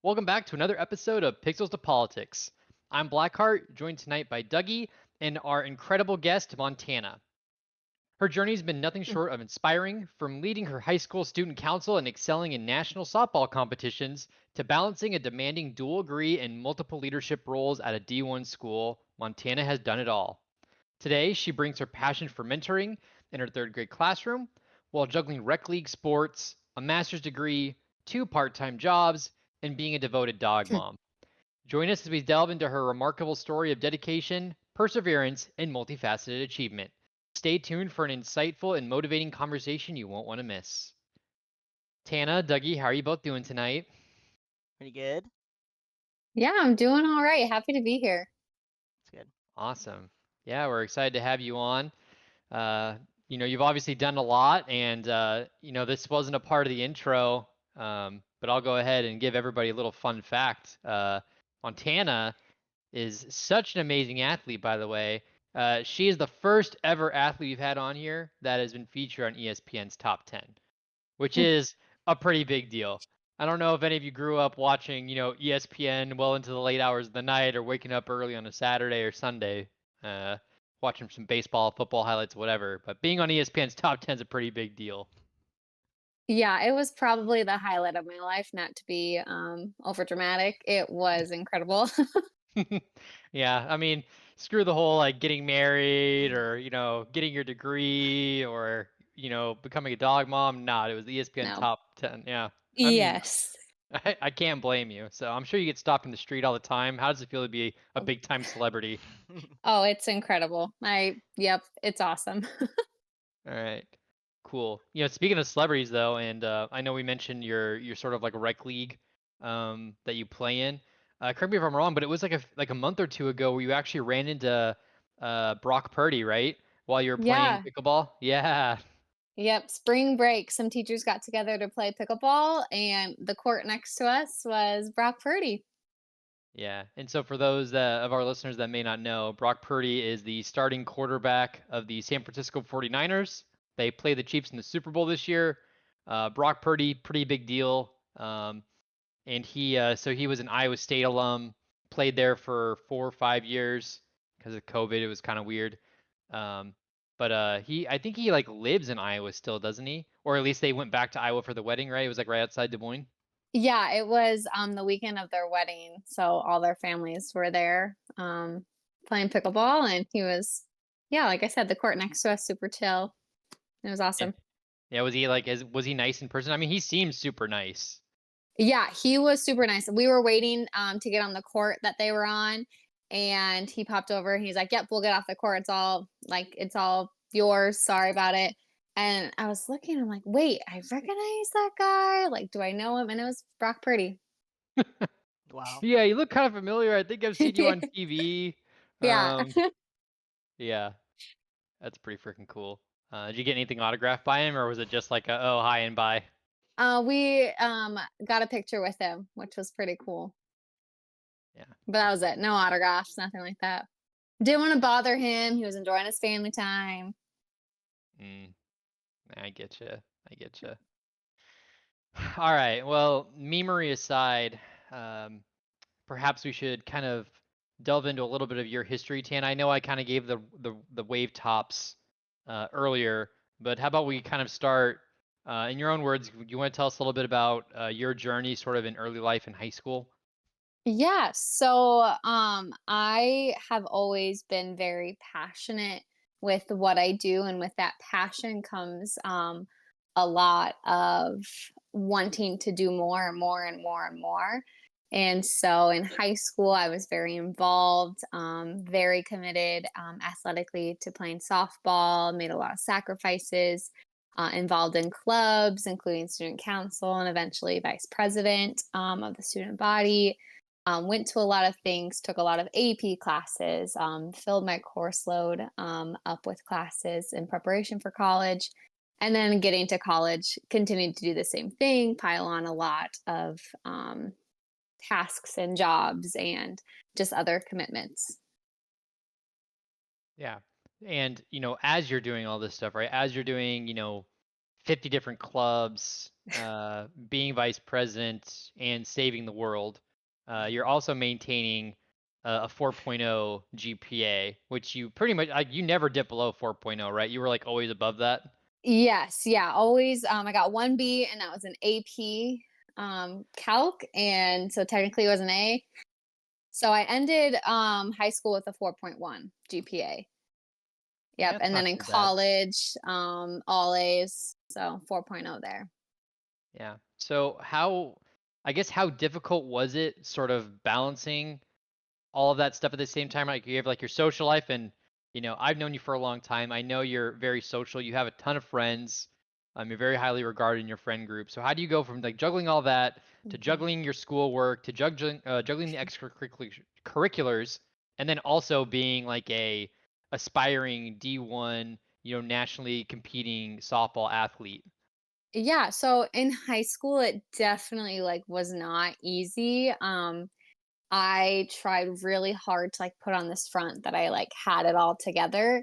Welcome back to another episode of Pixels to Politics. I'm Blackheart, joined tonight by Dougie and our incredible guest, Montana. Her journey has been nothing short of inspiring, from leading her high school student council and excelling in national softball competitions to balancing a demanding dual degree and multiple leadership roles at a D1 school. Montana has done it all. Today, she brings her passion for mentoring in her third grade classroom while juggling rec league sports, a master's degree, two part time jobs, and being a devoted dog mom. Join us as we delve into her remarkable story of dedication, perseverance, and multifaceted achievement. Stay tuned for an insightful and motivating conversation you won't want to miss. Tana, Dougie, how are you both doing tonight? Pretty good. Yeah, I'm doing all right. Happy to be here. It's good. Awesome. Yeah, we're excited to have you on. Uh, you've obviously done a lot, and this wasn't a part of the intro, but I'll go ahead and give everybody a little fun fact. Montana is such an amazing athlete, by the way. She is the first ever athlete we've had on here that has been featured on ESPN's Top 10, which is a pretty big deal. I don't know if any of you grew up watching, ESPN well into the late hours of the night or waking up early on a Saturday or Sunday, uh, watching some baseball, football highlights, whatever. But being on ESPN's top 10 is a pretty big deal. Yeah, it was probably the highlight of my life, not to be over dramatic. It was incredible. Yeah, I mean, screw the whole like getting married or, getting your degree or, becoming a dog mom. Nah, it was the ESPN No. top 10. Yeah. I mean, Yes. I can't blame you. So I'm sure you get stopped in the street all the time. How does it feel to be a big time celebrity? Oh, it's incredible. Yep, it's awesome. All right. Cool. Speaking of celebrities though, and I know we mentioned your sort of like rec league that you play in. Correct me if I'm wrong, but it was like a month or two ago where you actually ran into Brock Purdy, right? While you were playing Yeah. pickleball. Yeah. Yep. Spring break, some teachers got together to play pickleball, and the court next to us was Brock Purdy. Yeah. And so for those of our listeners that may not know, Brock Purdy is the starting quarterback of the San Francisco 49ers. They play the Chiefs in the Super Bowl this year. Brock Purdy, pretty big deal. And he was an Iowa State alum, played there for 4 or 5 years because of COVID. It was kind of weird. Um, but I think he like lives in Iowa still, doesn't he? Or at least they went back to Iowa for the wedding, right? It was like right outside Des Moines. Yeah, it was the weekend of their wedding, so all their families were there playing pickleball, and he was, yeah, like I said, the court next to us, super chill. It was Yeah. awesome. Yeah, was he nice in person? I mean, he seems super nice. Yeah, he was super nice. We were waiting to get on the court that they were on, and he popped over and he's like, "Yep, we'll get off the court. It's all yours. Sorry about it." And I was looking, I'm like, "Wait, I recognize that guy. Like, do I know him?" And it was Brock Purdy. Wow. Yeah, you look kind of familiar. I think I've seen you on TV. Yeah. Um, yeah, that's pretty freaking cool. Did you get anything autographed by him, or was it just like a oh hi and bye? We got a picture with him, which was pretty cool. Yeah, But that that's was it. awesome. No autographs, nothing like that. Didn't want to bother him. He was enjoying his family time. Mm, I get you. I get you. All right. Well, memery aside, um, perhaps we should kind of delve into a little bit of your history, Tan. I know I kind of gave the wave tops earlier, but how about we kind of start in your own words? You want to tell us a little bit about your journey, sort of in early life in high school? Yeah, so I have always been very passionate with what I do, and with that passion comes a lot of wanting to do more and more and more and more. And so in high school, I was very involved, very committed athletically to playing softball, made a lot of sacrifices, involved in clubs, including student council, and eventually vice president of the student body. Went to a lot of things, took a lot of AP classes, filled my course load up with classes in preparation for college. And then getting to college, continued to do the same thing, pile on a lot of tasks and jobs and just other commitments. Yeah. And, as you're doing all this stuff, right? As you're doing, 50 different clubs, being vice president, and saving the world. You're also maintaining a 4.0 GPA, which you pretty much you never dip below 4.0, right? You were like always above that. Yes, yeah, always. I got 1B, and that was an AP calc, and so technically it was an A. So I ended high school with a 4.1 GPA. Yep, That's and then not in too bad. college, all A's, so 4.0 there. Yeah. So I guess how difficult was it sort of balancing all of that stuff at the same time? Like you have like your social life and I've known you for a long time. I know you're very social. You have a ton of friends. You're very highly regarded in your friend group. So how do you go from like juggling all that to Mhm. juggling your schoolwork to juggling the extracurriculars and then also being like a aspiring D1, nationally competing softball athlete? Yeah, so in high school, it definitely like was not easy. I tried really hard to like put on this front that I like had it all together.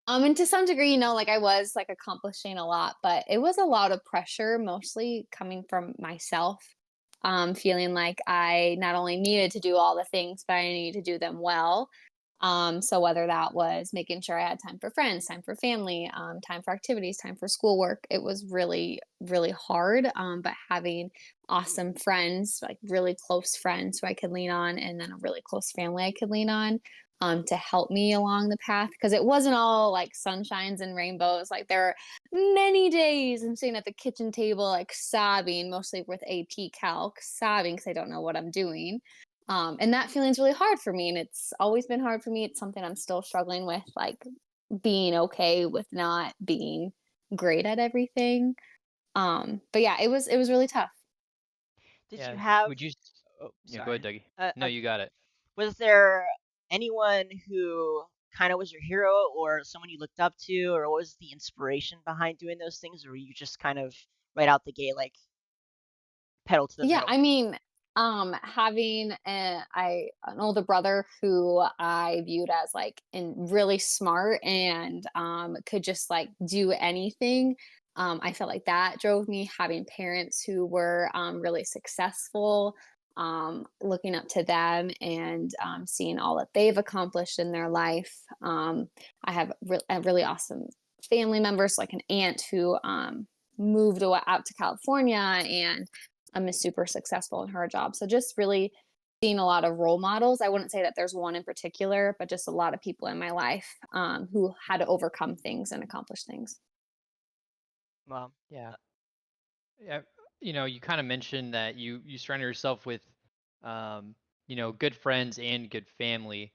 And to some degree, like I was like accomplishing a lot, but it was a lot of pressure, mostly coming from myself. Feeling like I not only needed to do all the things, but I needed to do them well. So whether that was making sure I had time for friends, time for family, time for activities, time for schoolwork, it was really, really hard. But having awesome friends, like really close friends who I could lean on, and then a really close family I could lean on, to help me along the path, because it wasn't all like sunshines and rainbows. Like there are many days I'm sitting at the kitchen table, like sobbing, mostly with AP Calc, sobbing because I don't know what I'm doing. And that feeling's really hard for me, and it's always been hard for me. It's something I'm still struggling with, like being okay with not being great at everything. But yeah, it was really tough. Did you Yeah. have? Would you? Oh, Yeah. Go ahead, sorry. Dougie. Uh, No, uh, you got it. was there anyone who kind of was your hero, or someone you looked up to, or what was the inspiration behind doing those things, or were you just kind of right out the gate, like pedal to the Yeah, metal? I mean, having an older brother who I viewed as like really smart and could just like do anything. I felt like that drove me. Having parents who were really successful, looking up to them and seeing all that they've accomplished in their life. I have a really awesome family members, like an aunt who moved out to California and is super successful in her job. So just really seeing a lot of role models. I wouldn't say that there's one in particular, but just a lot of people in my life who had to overcome things and accomplish things. Well, Yeah. Yeah. You kind of mentioned that you surround yourself with, um, good friends and good family.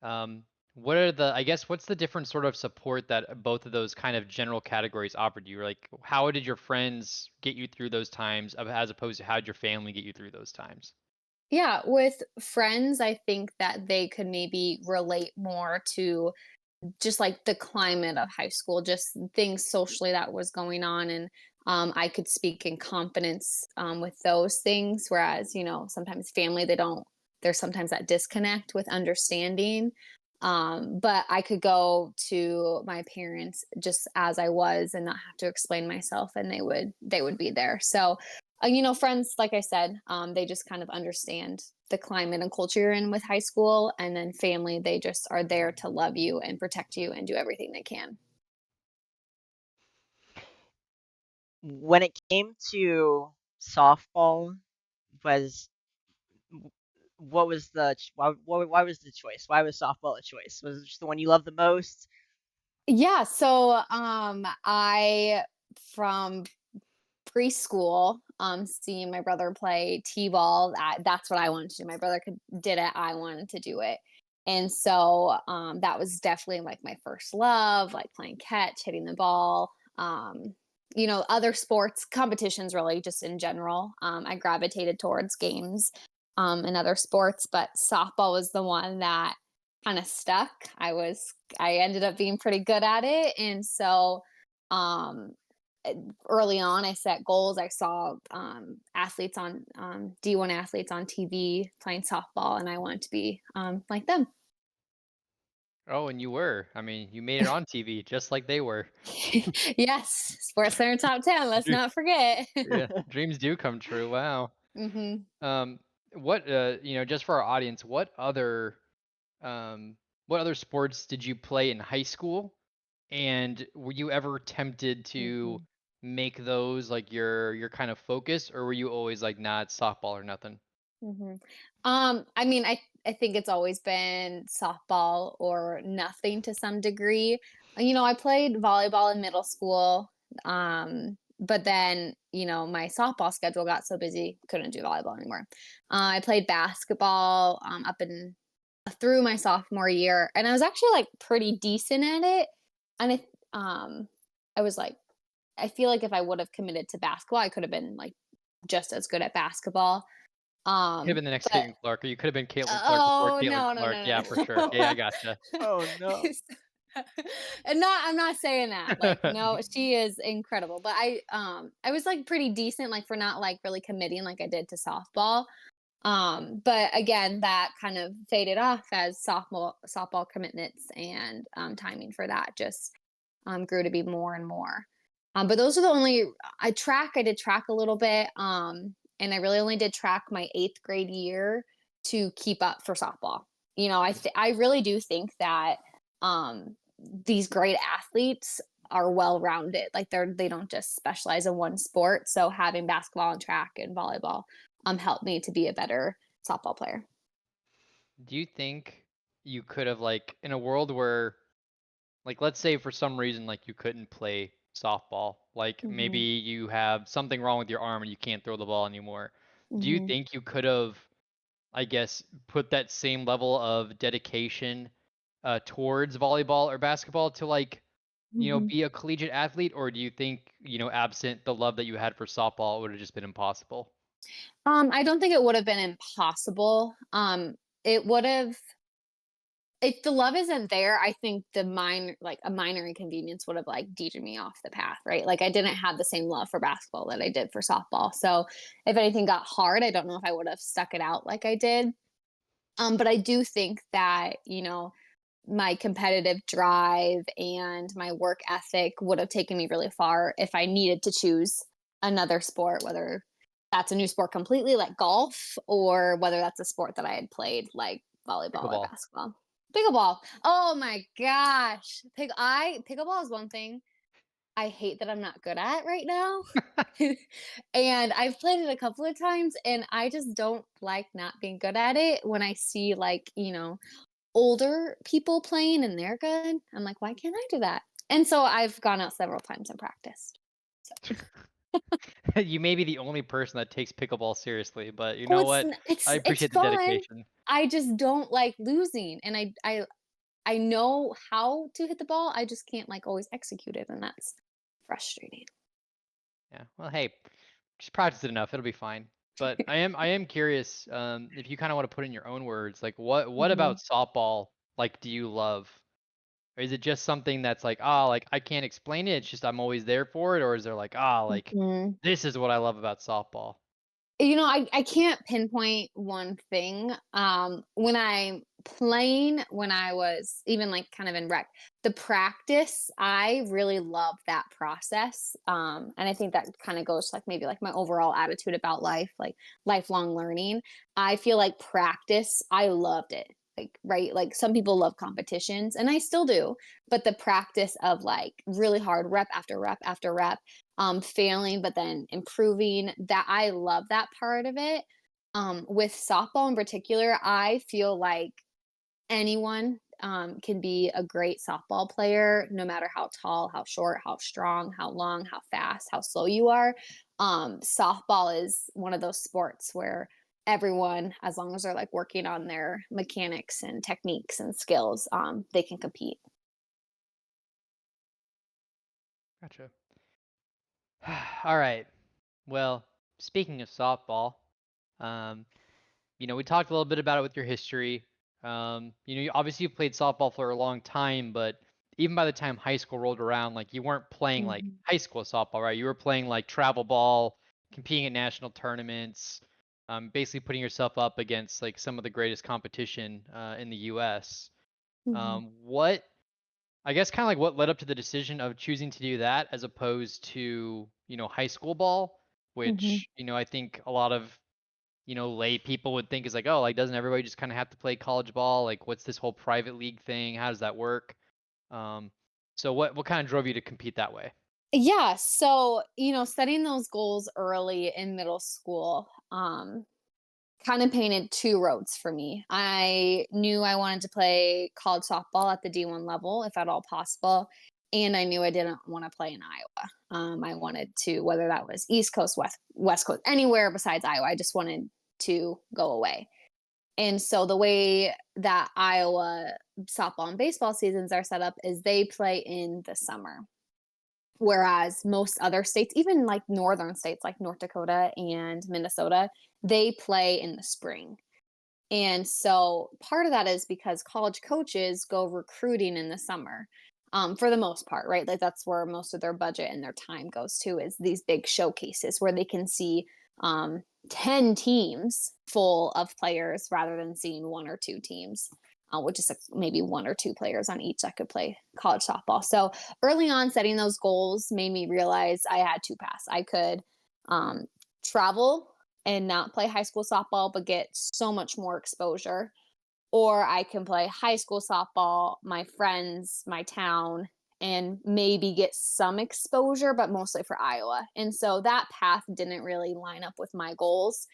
Um, what are I guess, what's the different sort of support that both of those kind of general categories offered you? Like, how did your friends get you through those times as opposed to how did your family get you through those times? Yeah, with friends, I think that they could maybe relate more to just like the climate of high school, just things socially that was going on. And I could speak in confidence with those things. Whereas, sometimes family, there's sometimes that disconnect with understanding. But I could go to my parents just as I was and not have to explain myself, and they would be there. So, friends, like I said, they just kind of understand the climate and culture you're in with high school, and then family, they just are there to love you and protect you and do everything they can. when it came to softball, was what was why was the choice? Why was softball a choice? Was it just the one you loved the most? Yeah, so I from preschool, seeing my brother play t-ball, that's what I wanted to do. My brother did it, I wanted to do it. And so that was definitely like my first love, like playing catch, hitting the ball. Other sports competitions, really just in general. I gravitated towards games and other sports, but softball was the one that kind of stuck. I ended up being pretty good at it. And so um eh, early on I set goals. I saw athletes on D1 athletes on TV playing softball, and I wanted to be like them. Oh, and you were. I mean, you made it on TV just like they were. Yes, Sports Center top 10. Let's Dre- not forget. Yeah, dreams do come true. Wow. hmm Um, just for our audience, um, what other sports did you play in high school? And were you ever tempted to hmm make those like your kind of focus, or were you always like, nah, it's softball or nothing? hmm I mean, I think it's always been softball or nothing to some degree. I played volleyball in middle school, but then my softball schedule got so busy, couldn't do volleyball anymore. I played basketball up and through my sophomore year, and I was actually like pretty decent at it. And I was like, I feel like if I would have committed to basketball, I could have been like just as good at basketball. Could have been the next But Caitlin Clark, or you could have been Caitlin Clark before oh Caitlin no, no, Clark. no, Yeah, no, for sure. no. Yeah, I gotcha. Oh no. And I'm not saying that. Like, no, she is incredible. But I was like pretty decent, like for not like really committing like I did to softball. But again, that kind of faded off as softball commitments and timing for that just grew to be more and more. But those are the only I did track a little bit. And I really only did track my 8th grade year to keep up for softball. I really do think that these great athletes are well rounded. Like they don't just specialize in one sport. So having basketball and track and volleyball helped me to be a better softball player. Do you think you could have like in a world where like let's say for some reason like you couldn't play softball, like maybe hmm you have something wrong with your arm and you can't throw the ball anymore. Do you hmm think you could have, I guess, put that same level of dedication towards volleyball or basketball to like, hmm be a collegiate athlete, or do you think, absent the love that you had for softball, it would have just been impossible? I don't think it would have been impossible. It would have if the love isn't there, I think a minor inconvenience would have like deeded me off the path, right? Like I didn't have the same love for basketball that I did for softball. So if anything got hard, I don't know if I would have stuck it out like I did. But I do think that, my competitive drive and my work ethic would have taken me really far if I needed to choose another sport, whether that's a new sport completely like golf or whether that's a sport that I had played like volleyball or Pickleball. basketball. Pickleball. Oh my gosh. Pickleball is one thing I hate that I'm not good at right now. And I've played it a couple of times and I just don't like not being good at it when I see like, older people playing and they're good. I'm like, why can't I do that? And so I've gone out several times and practiced. So You may be the only person that takes pickleball seriously, but you oh, know what? I it's appreciate the fun. dedication. I just don't like losing. And I know how to hit the ball. I just can't like always execute it. And that's frustrating. Yeah. Well, hey, just practice it enough. It'll be fine. But I am curious, if you kind of want to put in your own words, like what hmm about softball like do you love? Or is it just something that's like, ah, like I can't explain it, it's just I'm always there for it, or is there like, ah, like hmm this is what I love about softball? I can't pinpoint one thing. When I'm playing, when I was even like kind of in rec, the practice, I really love that process. And I think that kind of goes to like maybe like my overall attitude about life, like lifelong learning. I feel like practice, I loved it. Like, right, like some people love competitions, and I still do, but the practice of like really hard rep after rep after rep, failing but then improving, that I love that part of it. With softball in particular, I feel like anyone can be a great softball player no matter how tall, how short, how strong, how long, how fast, how slow you are. Softball is one of those sports where everyone, as long as they're like working on their mechanics and techniques and skills, they can compete. Gotcha. All right. Well, speaking of softball, um, we talked a little bit about it with your history. Obviously you played softball for a long time, but even by the time high school rolled around, like you weren't playing like Mhm. high school softball, right? You were playing like travel ball, competing at national tournaments, basically putting yourself up against like some of the greatest competition in the U.S. Mhm. What I guess kind of like what led up to the decision of choosing to do that as opposed to, high school ball, Mhm. which, I think a lot of, lay people would think is like, oh, like doesn't everybody just kind of have to play college ball? Like what's this whole private league thing? How does that work? Um, so what kind of drove you to compete that way? Yeah, so, setting those goals early in middle school, kind of painted two roads for me. I knew I wanted to play college softball at the D1 level, if at all possible. And I knew I didn't want to play in Iowa. I wanted to, whether that was East Coast, West Coast, anywhere besides Iowa, I just wanted to go away. And so the way that Iowa softball and baseball seasons are set up is they play in the summer. Whereas most other states, even like northern states like North Dakota and Minnesota, they play in the spring. And so part of that is because college coaches go recruiting in the summer, for the most part, right? Like that's where most of their budget and their time goes to, is these big showcases where they can see, 10 teams full of players rather than seeing one or two teams, which is maybe one or two players on each that could play college softball. So early on, setting those goals made me realize I had two paths. I could, travel and not play high school softball, but get so much more exposure. Or I can play high school softball, my friends, my town, and maybe get some exposure, but mostly for Iowa. And so that path didn't really line up with my goals.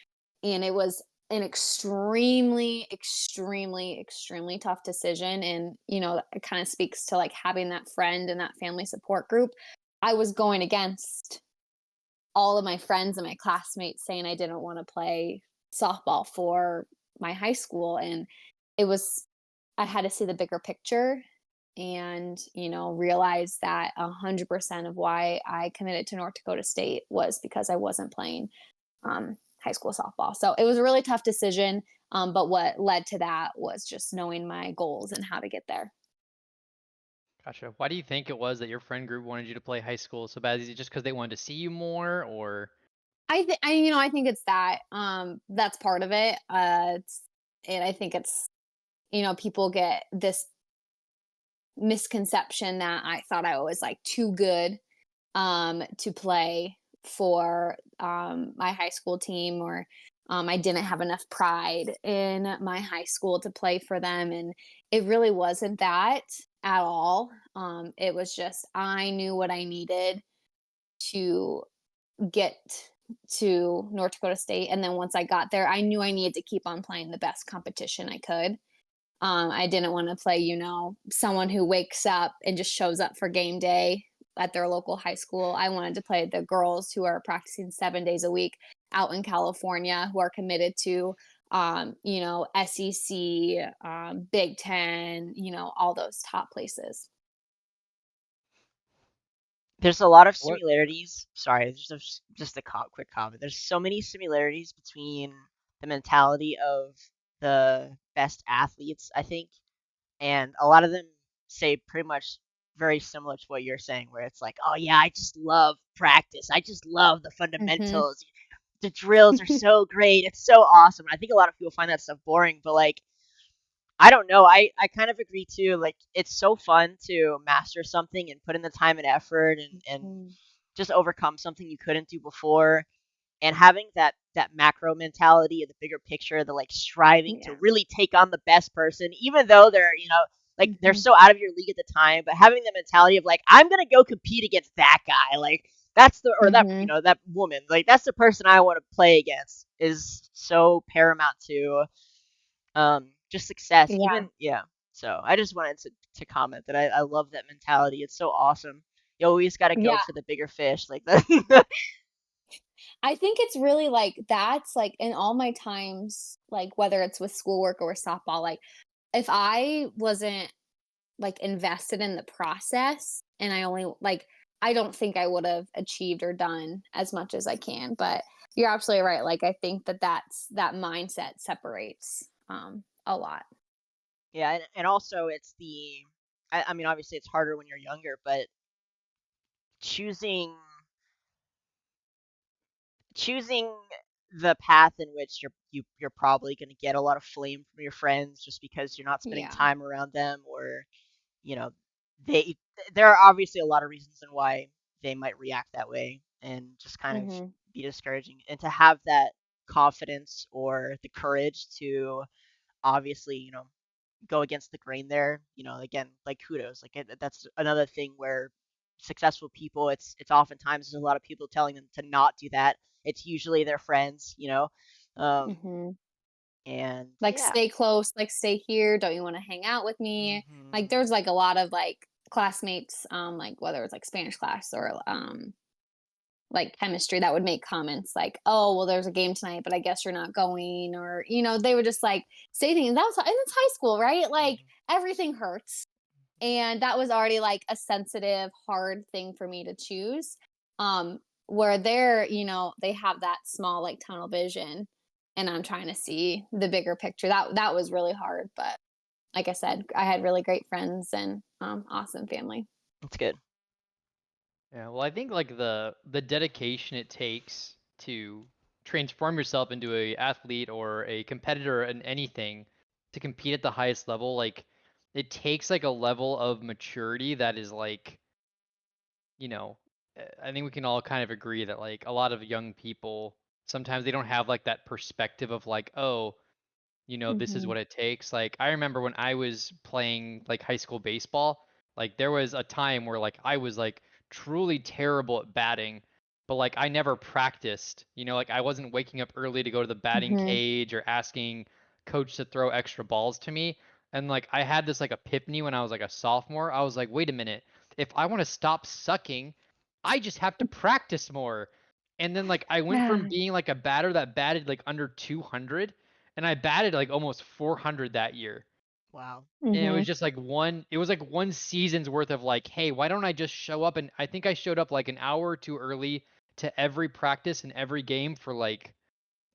And it was an extremely, extremely, extremely tough decision. And, it kind of speaks to like having that friend and that family support group. I was going against all of my friends and my classmates saying I didn't want to play softball for my high school. And it was, I had to see the bigger picture and, realize that 100% of why I committed to North Dakota State was because I wasn't playing, high school softball. So it was a really tough decision. But what led to that was just knowing my goals and how to get there. Gotcha. Why do you think it was that your friend group wanted you to play high school so bad? Is it just because they wanted to see you more, or? I think it's that, that's part of it. And I think it's, people get this misconception that I thought I was like too good, to play for, my high school team, or, I didn't have enough pride in my high school to play for them. And it really wasn't that at all. It was just, I knew what I needed to get to North Dakota State. And then once I got there, I knew I needed to keep on playing the best competition I could. I didn't want to play, someone who wakes up and just shows up for game day at their local high school. I wanted to play the girls who are practicing 7 days a week out in California, who are committed to, SEC, Big Ten, all those top places. There's a lot of What? similarities. Sorry, just a quick comment. There's so many similarities between the mentality of the best athletes, I think, and a lot of them say pretty much very similar to what you're saying, where it's like, oh yeah, I just love practice. I just love the Hmm. fundamentals. The drills are so great. It's so awesome. I think a lot of people find that stuff boring, but like, I don't know. I kind of agree too. Like, it's so fun to master something and put in the time and effort and Mhm. just overcome something you couldn't do before. And having that macro mentality of the bigger picture, the like striving to Yeah. really take on the best person, even though they're, like they're Hmm. so out of your league at the time, but having the mentality of like, I'm gonna go compete against that guy, like that's the or that Hmm. that woman, like that's the person I want to play against, is so paramount to just success. Yeah. Even yeah. So I just wanted to comment that I love that mentality. It's so awesome. You always got to go Yeah. for the bigger fish, like that. I think it's really like that's like in all my times, like whether it's with schoolwork or with softball, like if I wasn't like invested in the process and I only like I don't think I would have achieved or done as much as I can. But you're absolutely right. Like I think that mindset separates, a lot. Yeah, and also it's the I mean obviously it's harder when you're younger, but choosing choosing the path in which you're probably going to get a lot of flame from your friends just because you're not spending Yeah. time around them, or you know they there are obviously a lot of reasons and why they might react that way and just kind of Mhm. be discouraging, and to have that confidence or the courage to obviously go against the grain there, again, like, kudos. Like, that's another thing where successful people, it's oftentimes there's a lot of people telling them to not do that. It's usually their friends. um Mhm. and Like, yeah. stay close, like, stay here, don't you wanna hang out with me? Like, Hmm. there's, like, a lot of, like, classmates, like, whether it's, like, Spanish class or, like, chemistry that would make comments like, "Oh, well, there's a game tonight, but I guess you're not going," or, they would just, like, say things. And it's high school, right? Like, everything hurts, and that was already, like, a sensitive, hard thing for me to choose. Where they have that small, like, tunnel vision, and I'm trying to see the bigger picture. That was really hard, but like I said, I had really great friends and, awesome family. It's good. Yeah, well, I think like the dedication it takes to transform yourself into a athlete or a competitor in anything to compete at the highest level, like it takes like a level of maturity that is like, you know, I think we can all kind of agree that like a lot of young people sometimes they don't have like that perspective of like, oh, this is Mhm. what it takes. Like I remember when I was playing like high school baseball, like there was a time where like I was like truly terrible at batting, but like I never practiced. Like I wasn't waking up early to go to the batting Mhm. cage or asking coach to throw extra balls to me. And like I had this like epiphany when I was like a sophomore. I was like, wait a minute. If I want to stop sucking, I just have to practice more. And then like I went from Yeah. being like a batter that batted like under 200 and I batted like almost 400 that year. Wow. And it was Mhm. just like one season's worth of like, hey, why don't I just show up? And I think I showed up like an hour or two early to every practice and every game for like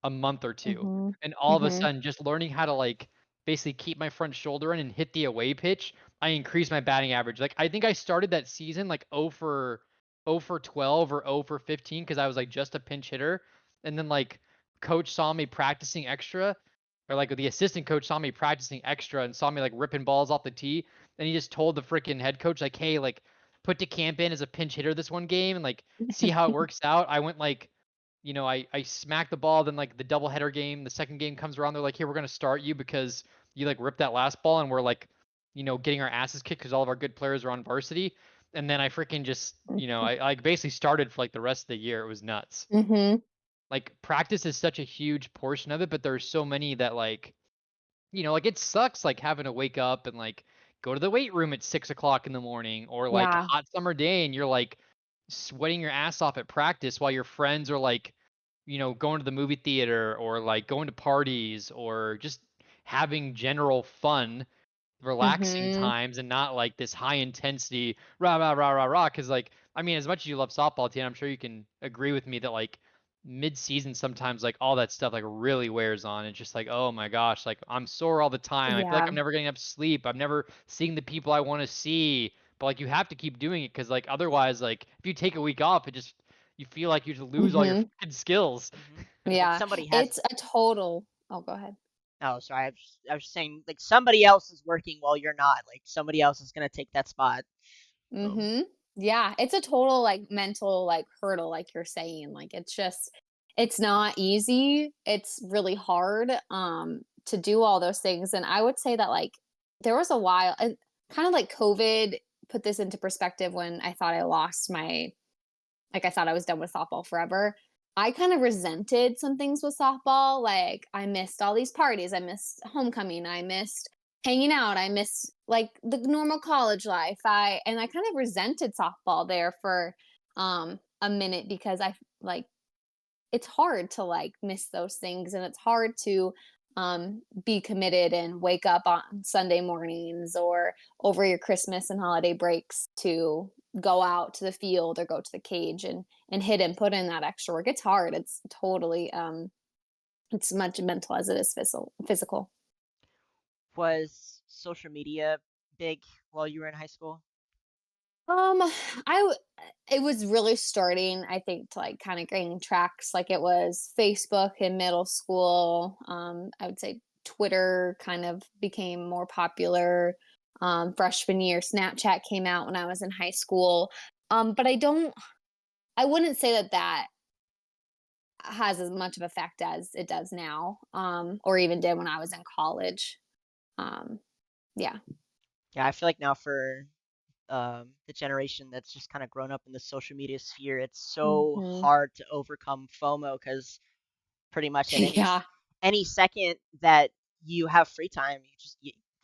a month or two. Mhm. And all of a Mhm. sudden, just learning how to like basically keep my front shoulder in and hit the away pitch, I increased my batting average. Like I think I started that season like 0 for 12 or 0 for 15 because I was like just a pinch hitter. And then like coach saw me practicing extra, or like the assistant coach saw me practicing extra and saw me like ripping balls off the tee. And he just told the freaking head coach like, hey, like put DeCamp in as a pinch hitter this one game and like see how it works out. I went like I smacked the ball. Then like the doubleheader game, the second game comes around. They're like, "Here, we're gonna start you because you like ripped that last ball," and we're like, getting our asses kicked because all of our good players are on varsity. And then I freaking just, I like basically started for like the rest of the year. It was nuts. Mhm. Like practice is such a huge portion of it, but there's so many that like like it sucks like having to wake up and like go to the weight room at 6 o'clock in the morning or like a Yeah. hot summer day and you're like sweating your ass off at practice while your friends are like, going to the movie theater or like going to parties or just having general fun relaxing Mhm. times and not like this high intensity rah rah rah rah rah. Because like I mean, as much as you love softball, Tina, I'm sure you can agree with me that like mid season sometimes like all that stuff like really wears on. It's just like oh my gosh, like I'm sore all the time. I feel like Yeah. I'm never getting enough sleep. I'm never seeing the people I want to see. But like you have to keep doing it because like otherwise like if you take a week off, you feel like you just lose all your Mhm. fucking skills. Like, Yeah. somebody has. It's a total Oh, go ahead. Oh, sorry. I was saying, like, somebody else is working while you're not. Like, somebody else is gonna take that spot. So. Mhm. Yeah, it's a total, like, mental, like, hurdle, like you're saying. Like, it's not easy. It's really hard, to do all those things. And I would say that, like, there was a while, and kind of like COVID put this into perspective when I thought I lost my like, I thought I was done with softball forever. I kind of resented some things with softball. Like, I missed all these parties. I missed homecoming. I missed hanging out. I missed like the normal college life. I kind of resented softball there for a minute because I like it's hard to like miss those things, and it's hard to be committed and wake up on Sunday mornings or over your Christmas and holiday breaks to go out to the field or go to the cage and hit and put in that extra work. It's hard. It's totally it's much mental as it is physical. Was social media big while you were in high school? Um, it was really starting, I think, to like kind of gain tracks. Like it was Facebook in middle school. I would say Twitter kind of became more popular. Freshman year, Snapchat came out when I was in high school. But I wouldn't say that that has as much of effect as it does now, or even did when I was in college. Um, yeah. Yeah, I feel like now for the generation that's just kind of grown up in the social media sphere, it's so Hmm. hard to overcome FOMO because pretty much at Yeah. any second that you have free time,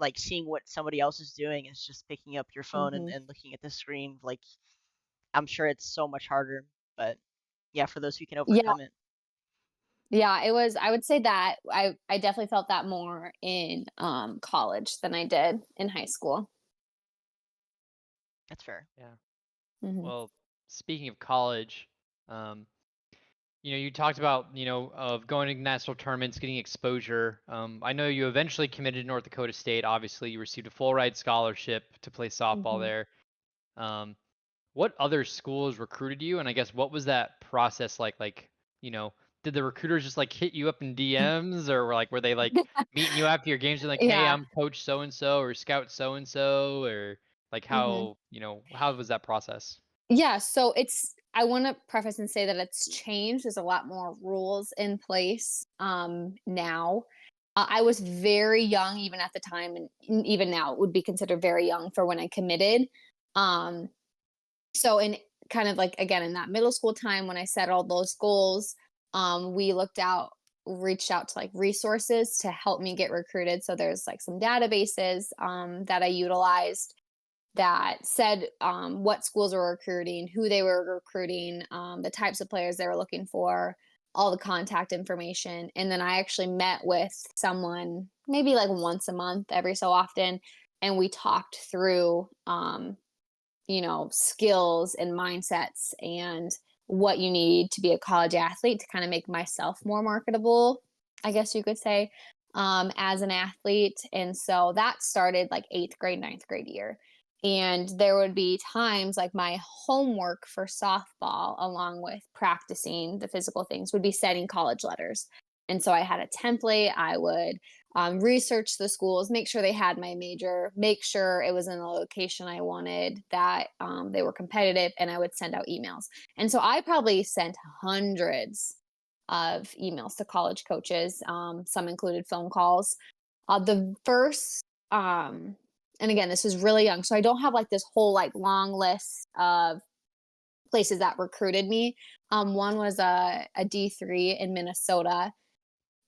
like seeing what somebody else is doing is just picking up your phone Hmm. and looking at the screen. Like I'm sure it's so much harder, but yeah, for those who can Yeah. overcome it, Yeah, it was I would say that I definitely felt that more in, college than I did in high school. that's fair. Yeah. Mhm. Well, speaking of college, um, you talked about, of going to national tournaments, getting exposure. I know you eventually committed to North Dakota State. Obviously, you received a full ride scholarship to play softball Mhm. there. Um, what other schools recruited you? And I guess what was that process like? Like, you know, did the recruiters just like hit you up in DMs, or were they like meeting you after your games and like, hey, Yeah. I'm coach so and so or scout so and so, or like Mhm. how was that process? Yeah, so it's I wanna preface and say that it's changed, there's a lot more rules in place, now. I was very young even at the time, and even now would be considered very young for when I committed. Um, so in kind of like again in that middle school time when I set all those goals, we reached out to like resources to help me get recruited. So there's like some databases that I utilized that said what schools were recruiting, who they were recruiting, the types of players they were looking for, all the contact information. And then I actually met with someone maybe like once a month, every so often, and we talked through skills and mindsets and what you need to be a college athlete to kind of make myself more marketable, I guess you could say, as an athlete. And so that started like eighth grade, ninth grade year. And there would be times like my homework for softball, along with practicing the physical things, would be setting college letters. And so I had a template. I would research the schools, make sure they had my major, make sure it was in the location I wanted, that they were competitive, and I would send out emails. And so I probably sent hundreds of emails to college coaches. Some included phone calls. The first, and again, this is really young, so I don't have like this whole like long list of places that recruited me. One was a D3 in Minnesota,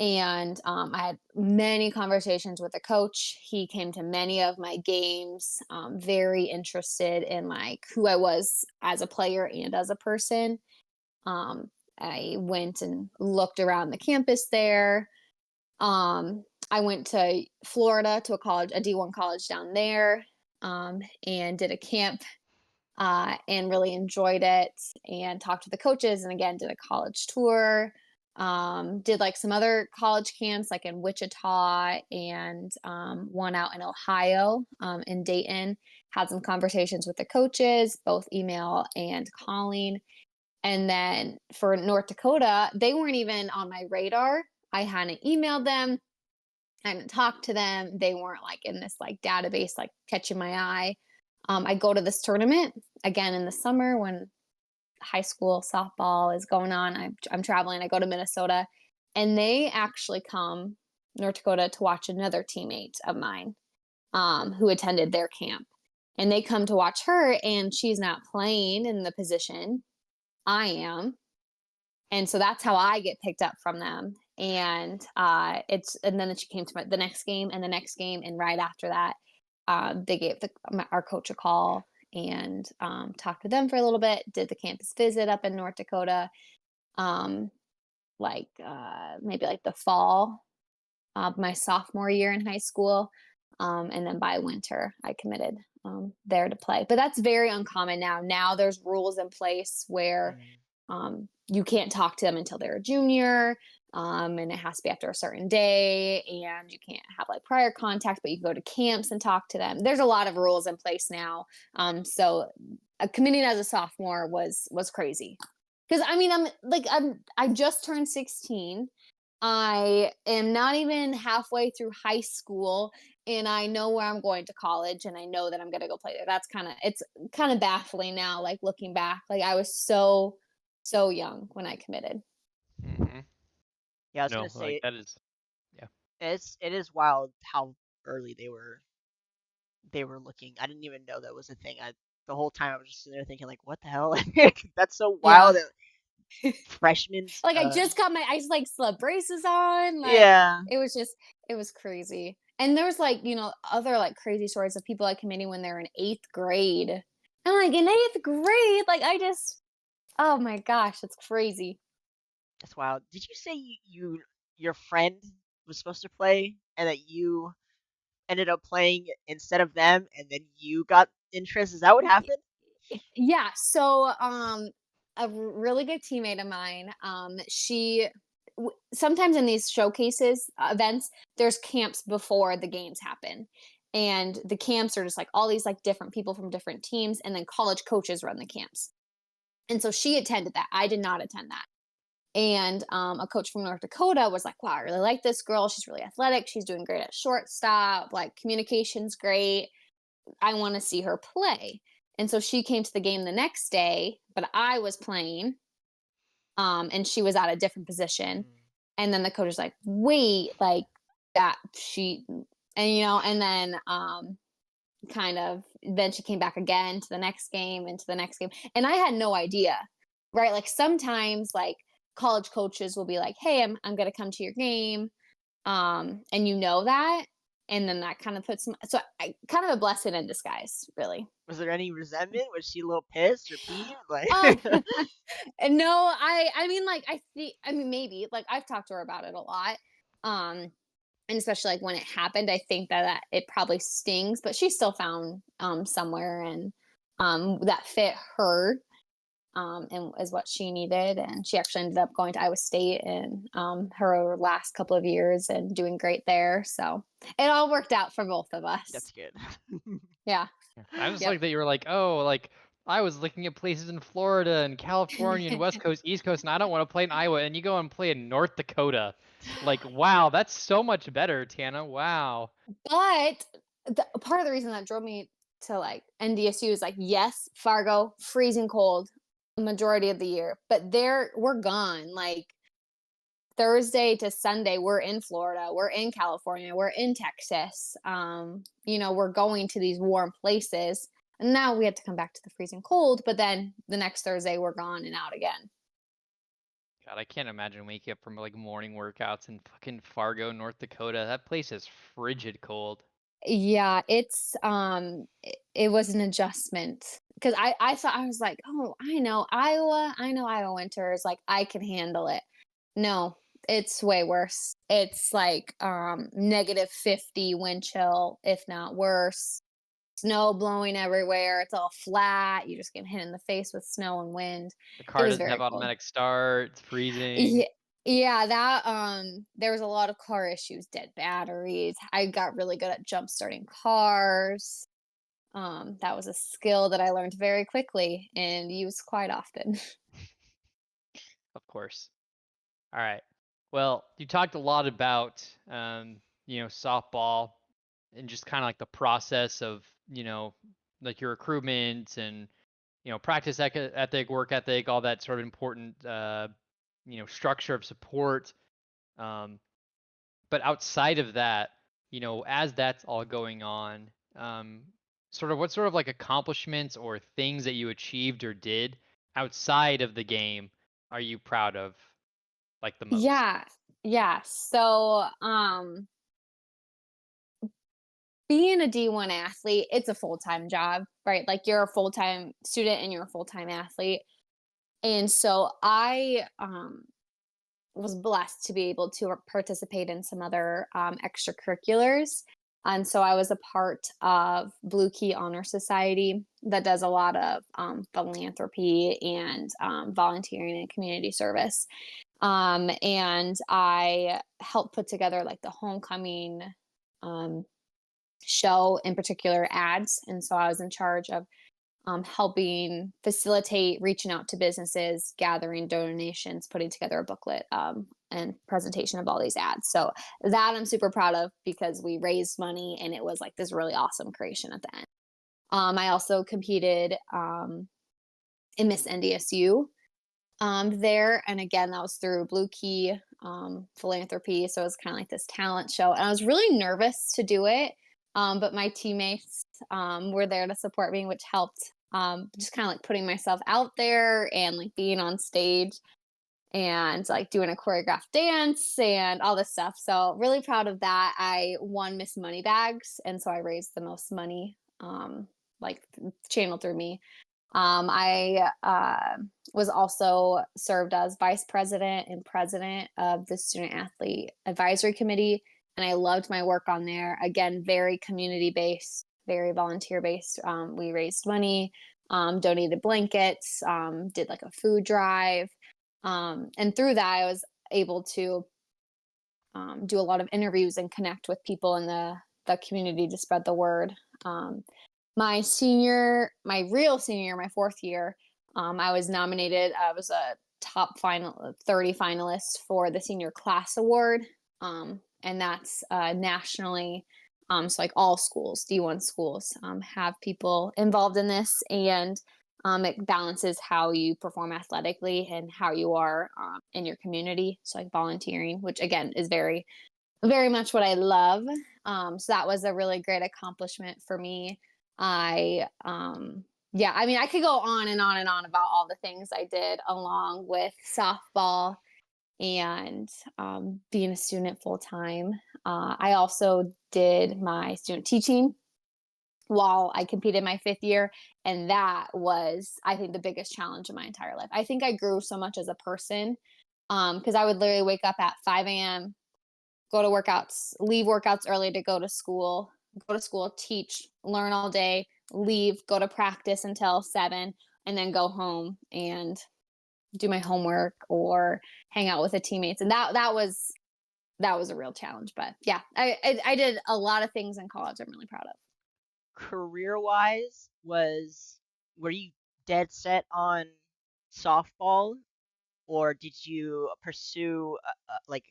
and I had many conversations with the coach. He came to many of my games, very interested in like who I was as a player and as a person. Um, I went and looked around the campus there. I went to Florida to a D1 college down there, and did a camp, and really enjoyed it, and talked to the coaches, and again did a college tour. Did like some other college camps like in Wichita, and one out in Ohio, in Dayton. Had some conversations with the coaches, both email and calling. And then for North Dakota, they weren't even on my radar. I hadn't emailed them, I hadn't talked to them. They weren't like in this like database, like catching my eye. I go to this tournament again in the summer when high school softball is going on. I'm traveling. I go to Minnesota, and they actually come North Dakota to watch another teammate of mine, who attended their camp, and they come to watch her, and she's not playing in the position I am, and so that's how I get picked up from them. And and then she came to the next game and the next game, and right after that, they gave our coach a call, and talked to them for a little bit. Did the campus visit up in North Dakota, um, maybe like the fall of my sophomore year in high school, and then by winter I committed there to play. But that's very uncommon now. Now there's rules in place where Mm. you can't talk to them until they're a junior. And it has to be after a certain day, and you can't have like prior contact, but you can go to camps and talk to them. There's a lot of rules in place now. So committing as a sophomore was crazy because I mean I just turned 16. I am not even halfway through high school, and I know where I'm going to college, and I know that I'm gonna go play there. It's kind of baffling now, like looking back. Like I was so young when I committed. Hmm. Yeah, I was gonna No, like say that is, yeah. it is wild how early they were looking. I didn't even know that was a thing. The whole time I was just sitting there thinking like, what the hell? That's so wild. Yeah. That freshmen. Like I just like slept braces on. Like Yeah, it was crazy. And there was like, other like crazy stories of people like committing when they're in eighth grade. And like in eighth grade, like oh my gosh, it's crazy. that's wild. Did you say your friend was supposed to play and that you ended up playing instead of them, and then you got interest? Is that what happened? Yeah. So really good teammate of mine, sometimes in these showcases events, there's camps before the games happen. And the camps are just like all these like different people from different teams, and then college coaches run the camps. And so she attended that. I did not attend that. And a coach from North Dakota was like, wow, I really like this girl. She's really athletic. She's doing great at shortstop. Like, communication's great. I want to see her play. And so she came to the game the next day, but I was playing, and she was at a different position. Mm. And then the coach was like, wait, like that she, and then kind of then she came back again to the next game and to the next game. And I had no idea, right? Like sometimes like college coaches will be like, hey, I'm gonna come to your game. And you know that. And then that kind of puts so I kind of a blessing in disguise, really. Was there any resentment? Was she a little pissed or peeved? Like, Um, and no, I mean like I mean maybe like I've talked to her about it a lot. Um, and especially like when it happened, I think that it probably stings, but she still found somewhere and that fit her and is what she needed. And she actually ended up going to Iowa State in her last couple of years and doing great there. So it all worked out for both of us. that's good. Yeah. Yeah. I just Yep. like that you were like, oh, like I was looking at places in Florida and California and West Coast, East Coast, and I don't want to play in Iowa, and you go and play in North Dakota. Like, wow, that's so much better, Tana. Wow. But part of the reason that drove me to like NDSU is like, yes, Fargo, freezing cold majority of the year, but we're gone. Like Thursday to Sunday, we're in Florida, we're in California, we're in Texas. We're going to these warm places. And now we have to come back to the freezing cold, but then the next Thursday we're gone and out again. God, I can't imagine waking up from like morning workouts in fucking Fargo, North Dakota. That place is frigid cold. Yeah, it was an adjustment because I thought I was like, oh, I know Iowa winters, like I can handle it. No, it's way worse. It's like -50 wind chill, if not worse. Snow blowing everywhere. It's all flat. You just get hit in the face with snow and wind. The It car was doesn't very have cold. automatic start. It's Yeah, freezing. yeah, that there was a lot of car issues, dead batteries. I got really good at jump starting cars. That was a skill that I learned very quickly and used quite often. Of course. All right. Well, you talked a lot about, softball and just kind of like the process of, like your recruitment and, practice ethic, work ethic, all that sort of important, structure of support. Um, but outside of that, as that's all going on, sort of what sort of like accomplishments or things that you achieved or did outside of the game are you proud of, like the most? Yeah. Yeah. So, being a D1 athlete, it's a full-time job, right? Like you're a full-time student and you're a full-time athlete. And so I was blessed to be able to participate in some other extracurriculars. And so I was a part of Blue Key Honor Society that does a lot of philanthropy and volunteering and community service. And I helped put together like the homecoming um, show, in particular ads. And so I was in charge of helping facilitate reaching out to businesses, gathering donations, putting together a booklet and presentation of all these ads. So that I'm super proud of because we raised money and it was like this really awesome creation at the end. I also competed in Miss NDSU there. And again, that was through Blue Key Philanthropy. So it was kind of like this talent show. And I was really nervous to do it. But my teammates were there to support me, which helped just kind of like putting myself out there and like being on stage and like doing a choreographed dance and all this stuff. So really proud of that. I won Miss Moneybags, and so I raised the most money, like channeled through me. I was also served as vice president and president of the Student Athlete Advisory Committee, and I loved my work on there. Again, very community based, very volunteer based. We raised money, donated blankets, did like a food drive, and through that, I was able to do a lot of interviews and connect with people in the community to spread the word. My real senior year, my fourth year, I was nominated. I was a top 30 finalist for the Senior Class Award. And that's nationally. So like all schools, D1 schools, have people involved in this, and it balances how you perform athletically and how you are in your community. So like volunteering, which again is very, very much what I love. So that was a really great accomplishment for me. Yeah, I mean, I could go on and on and on about all the things I did along with softball and being a student full time. I also did my student teaching while I competed my fifth year. And that was, I think, the biggest challenge of my entire life. I think I grew so much as a person because I would literally wake up at 5 a.m., go to workouts, leave workouts early to go to school, teach, learn all day, leave, go to practice until 7, and then go home and do my homework or hang out with the teammates. And that was a real challenge. But yeah, I did a lot of things in college I'm really proud of. Career-wise, were you dead set on softball, or did you pursue like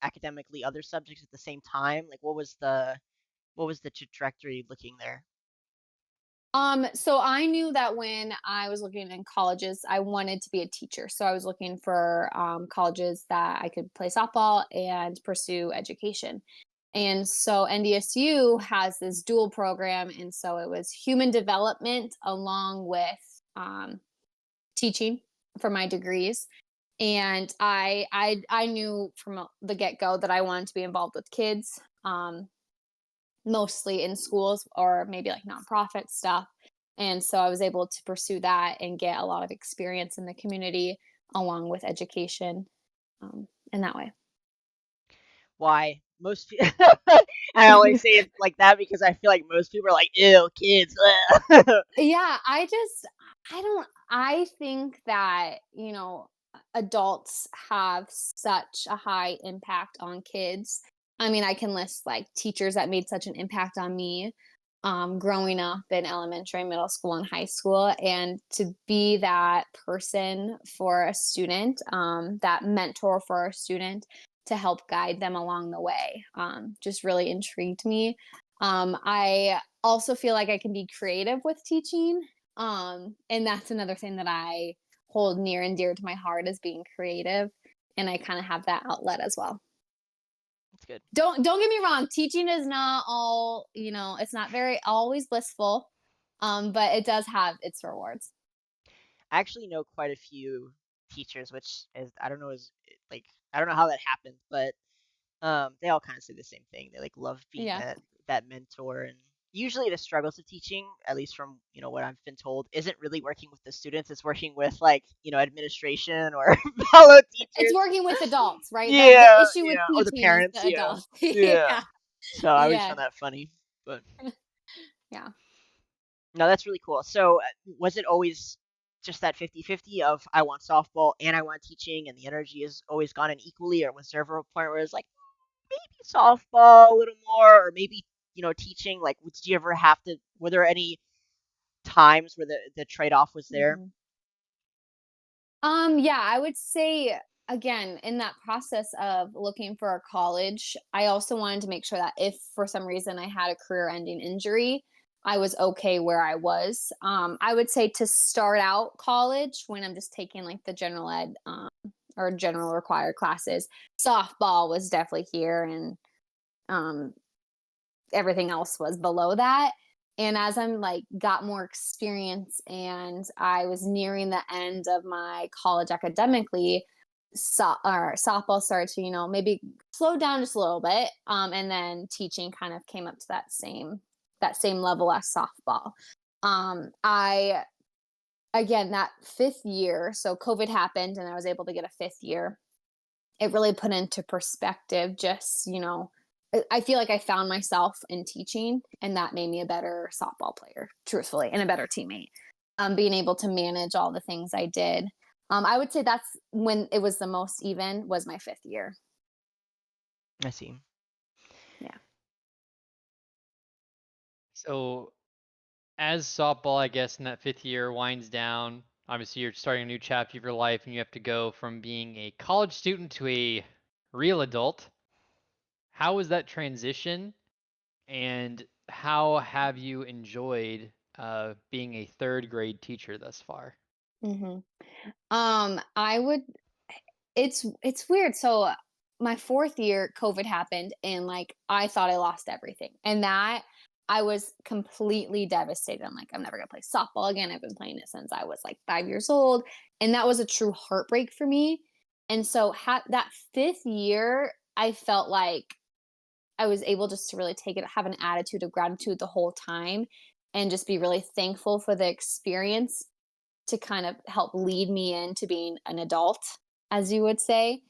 academically other subjects at the same time? Like what was the trajectory looking there? So I knew that when I was looking in colleges, I wanted to be a teacher. So I was looking for colleges that I could play softball and pursue education. And so NDSU has this dual program, and so it was human development along with teaching for my degrees. And I knew from the get go that I wanted to be involved with kids, mostly in schools or maybe like nonprofit stuff. And so I was able to pursue that and get a lot of experience in the community along with education in that way. Why most people I only say it like that because I feel like most people are like, ew, kids. Yeah, I think that, adults have such a high impact on kids. I mean, I can list like teachers that made such an impact on me growing up in elementary, middle school, and high school. And to be that person for a student, that mentor for a student to help guide them along the way, just really intrigued me. I also feel like I can be creative with teaching. And that's another thing that I hold near and dear to my heart is being creative. And I kind of have that outlet as well. That's good. Don't get me wrong, teaching is not all, it's not very always blissful. But it does have its rewards. I actually know quite a few teachers, which is I don't know like I don't know how that happened, but they all kind of say the same thing. They like love being Yeah. that mentor, and usually the struggles of teaching, at least from what I've been told, isn't really working with the students. It's working with like administration or fellow It's teachers. working with adults, right? The Yeah, issue with or the teaching is parents. the Yeah, adults. yeah. Yeah. So I always Yeah. found that funny. But Yeah. no, that's really cool. So was it always just that 50-50 of I want softball and I want teaching, and the energy has always gone in equally, or was there ever a point where it's like maybe softball a little more, or maybe teaching? Like, did you ever have to? Were there any times where the trade off was there? Mhm. Yeah, I would say again, in that process of looking for a college, I also wanted to make sure that if for some reason I had a career-ending injury, I was okay where I was. I would say to start out college when I'm just taking like the general ed or general required classes, softball was definitely here, and um, everything else was below that. And as I'm like got more experience and I was nearing the end of my college academically, or softball started to, maybe slow down just a little bit. And then teaching kind of came up to that same level as softball. I again that fifth year, so COVID happened and I was able to get a fifth year. It really put into perspective just, I feel like I found myself in teaching, and that made me a better softball player, truthfully, and a better teammate. Being able to manage all the things I did. I would say that's when it was the most even was my fifth year. I see. Yeah. So as softball, I guess, in that fifth year winds down, obviously you're starting a new chapter of your life and you have to go from being a college student to a real adult. How was that transition, and how have you enjoyed being a third grade teacher thus far? hmm I would it's weird. So my fourth year, COVID happened, and like I thought I lost everything. And that I was completely devastated. I'm like, I'm never gonna play softball again. I've been playing it since I was like 5 years old. And that was a true heartbreak for me. And so that fifth year, I felt like I was able just to really take it, have an attitude of gratitude the whole time, and just be really thankful for the experience to kind of help lead me into being an adult, as you would say.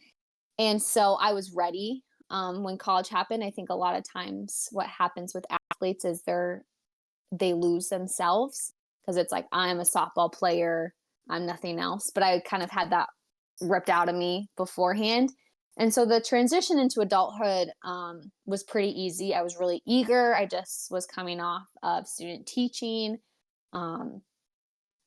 And so I was ready when college happened. I think a lot of times what happens with athletes is they lose themselves because it's like I'm a softball player, I'm nothing else. But I kind of had that ripped out of me beforehand. And so the transition into adulthood was pretty easy. I was really eager. I just was coming off of student teaching. Um,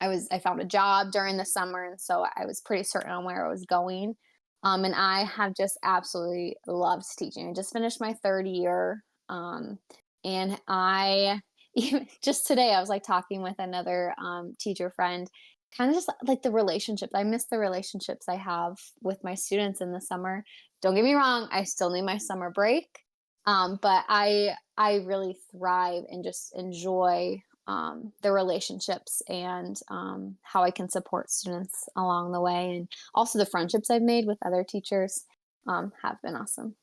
I found a job during the summer, and so I was pretty certain on where I was going. And I have just absolutely loved teaching. I just finished my third year, and I even just today I was like talking with another teacher friend, kind of just like the relationships. I miss the relationships I have with my students in the summer. Don't get me wrong, I still need my summer break, but I really thrive and just enjoy the relationships and how I can support students along the way. And also the friendships I've made with other teachers have been awesome.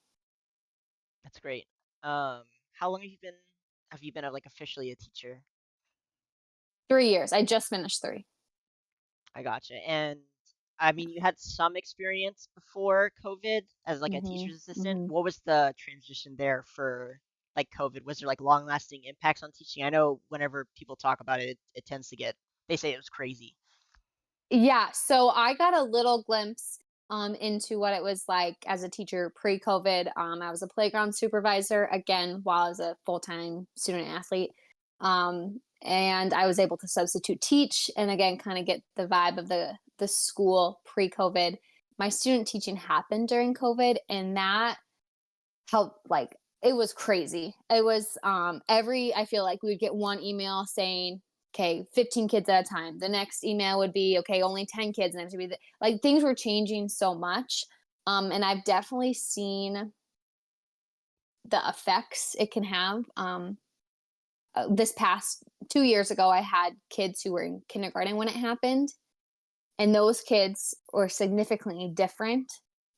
That's great. Um, how long have you been like officially a teacher? 3 years. I just finished three. I gotcha. And I mean, you had some experience before COVID as like a hmm teacher's assistant. hmm What was the transition there for like COVID? Was there like long lasting impacts on teaching? I know whenever people talk about it, it tends to get, they say it was crazy. Yeah, so I got a little glimpse into what it was like as a teacher pre-COVID. I was a playground supervisor again while I was a full-time student athlete. And I was able to substitute teach and again kind of get the vibe of the school pre-COVID. My student teaching happened during COVID, and that helped like it was crazy. It was every I feel like we would get one email saying, okay, 15 kids at a time. The next email would be, okay, only 10 kids, and it would be like things were changing so much. And I've definitely seen the effects it can have. This past 2 years ago, I had kids who were in kindergarten when it happened, and those kids were significantly different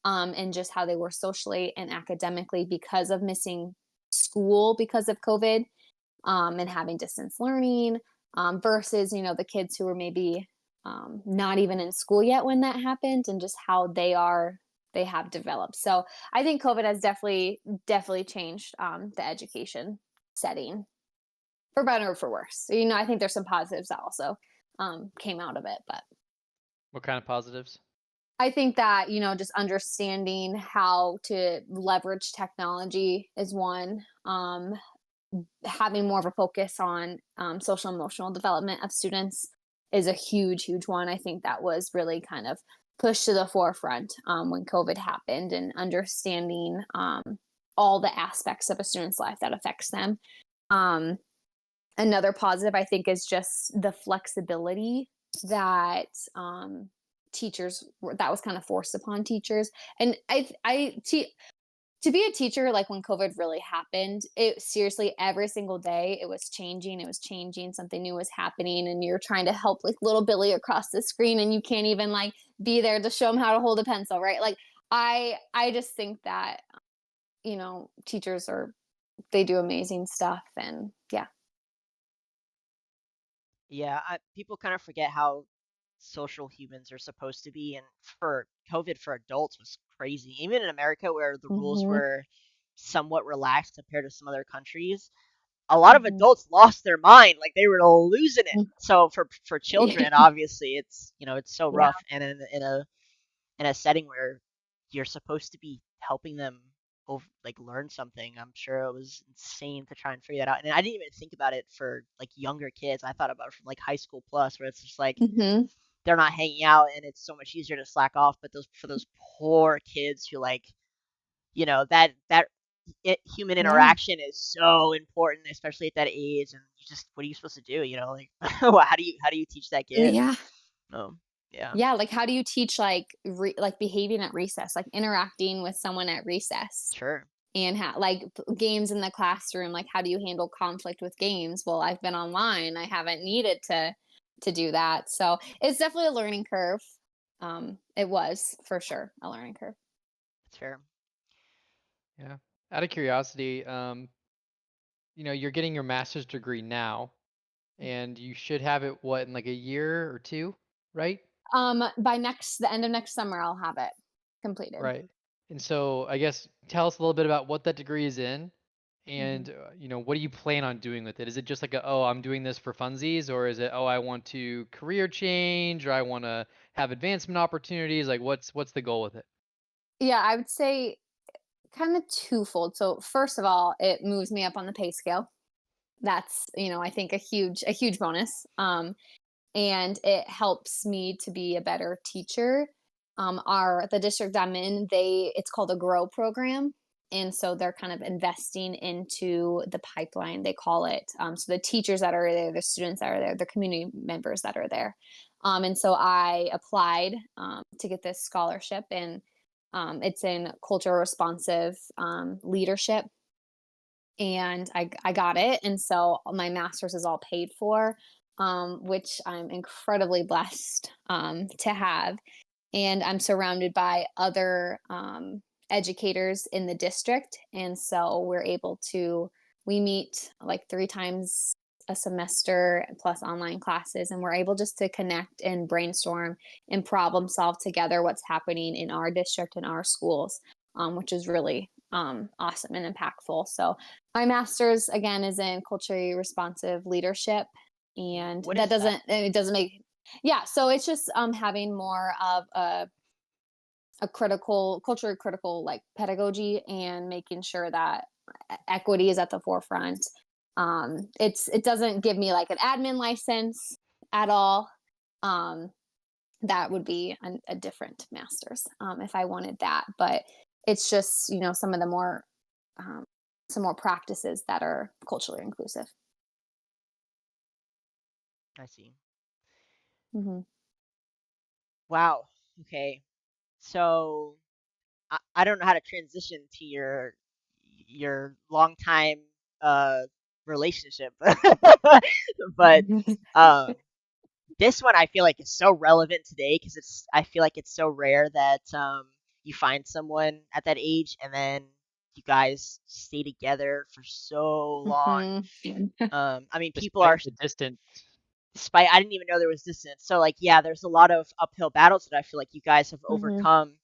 in just how they were socially and academically because of missing school because of COVID, and having distance learning, versus the kids who were maybe not even in school yet when that happened, and just how they are they have developed. So I think COVID has definitely changed the education setting for better or for worse. You know, I think there's some positives that also came out of it, but What kind of positives? I think that, you know, just understanding how to leverage technology is one. Having more of a focus on social emotional development of students is a huge one. I think that was really kind of pushed to the forefront when COVID happened, and understanding all the aspects of a student's life that affects them. Um, Another positive, I think, is just the flexibility that teachers that was kind of forced upon teachers. And to be a teacher, like when COVID really happened, it seriously every single day it was changing. It was changing. Something new was happening, and you're trying to help like little Billy across the screen, and you can't even like be there to show him how to hold a pencil, right? Like I just think that you know teachers are they do amazing stuff, and yeah. Yeah, people kind of forget how social humans are supposed to be, and for COVID for adults was crazy. Even in America, where the rules Mhm. were somewhat relaxed compared to some other countries, a lot of Mhm. adults lost their mind, like they were losing it. Mm. So for children, obviously, it's so Yeah. rough, and in a setting where you're supposed to be helping them like learn something. I'm sure it was insane to try and figure that out. And I didn't even think about it for like younger kids. I thought about it from like high school plus, where it's just like Mhm. they're not hanging out and it's so much easier to slack off. But those poor kids who like human Yeah. interaction is so important, especially at that age. And you just what are you supposed to do? Like how do you teach that kid? Yeah. Oh, yeah, Yeah, like how do you teach like like behaving at recess, like interacting with someone at recess, sure. and like games in the classroom, like how do you handle conflict with games? Well, I've been online, I haven't needed to do that. So, it's definitely a learning curve. It was for sure a learning curve. That's fair. Yeah. Out of curiosity, you're getting your master's degree now, and you should have it what in like a year or two, right? By the end of next summer I'll have it completed. Right. And so I guess tell us a little bit about what that degree is in, Mhm. and what do you plan on doing with it? Is it just like oh, I'm doing this for funsies, or is it, oh, I want to career change, or I want to have advancement opportunities? Like what's the goal with it? Yeah, I would say kind of twofold. So, first of all, it moves me up on the pay scale. That's, I think a huge bonus. And it helps me to be a better teacher. Our the district I'm in, it's called a grow program. And so they're kind of investing into the pipeline, they call it. So the teachers that are there, the students that are there, the community members that are there. And so I applied to get this scholarship, and it's in culture responsive leadership, and I got it. And so my master's is all paid for, which I'm incredibly blessed to have. And I'm surrounded by other educators in the district. And so we meet like 3 times a semester plus online classes, and we're able just to connect and brainstorm and problem solve together what's happening in our district and our schools, which is really awesome and impactful. So my master's again is in culturally responsive leadership, and What that is that? doesn't it doesn't make yeah, so it's just having more of a culturally critical like pedagogy, and making sure that equity is at the forefront. It doesn't give me like an admin license at all. Um, that would be a different master's if I wanted that, but it's just um, some more practices that are culturally inclusive. I see. Hmm. Wow. Okay. So I don't know how to transition to your long time uh relationship, but um this one I feel like is so relevant today because I feel like it's so rare that you find someone at that age and then you guys stay together for so long. Hmm. I mean, people are Despite the distance. despite I didn't even know there was distance. So like yeah, there's a lot of uphill battles that I feel like you guys have Hmm. overcome.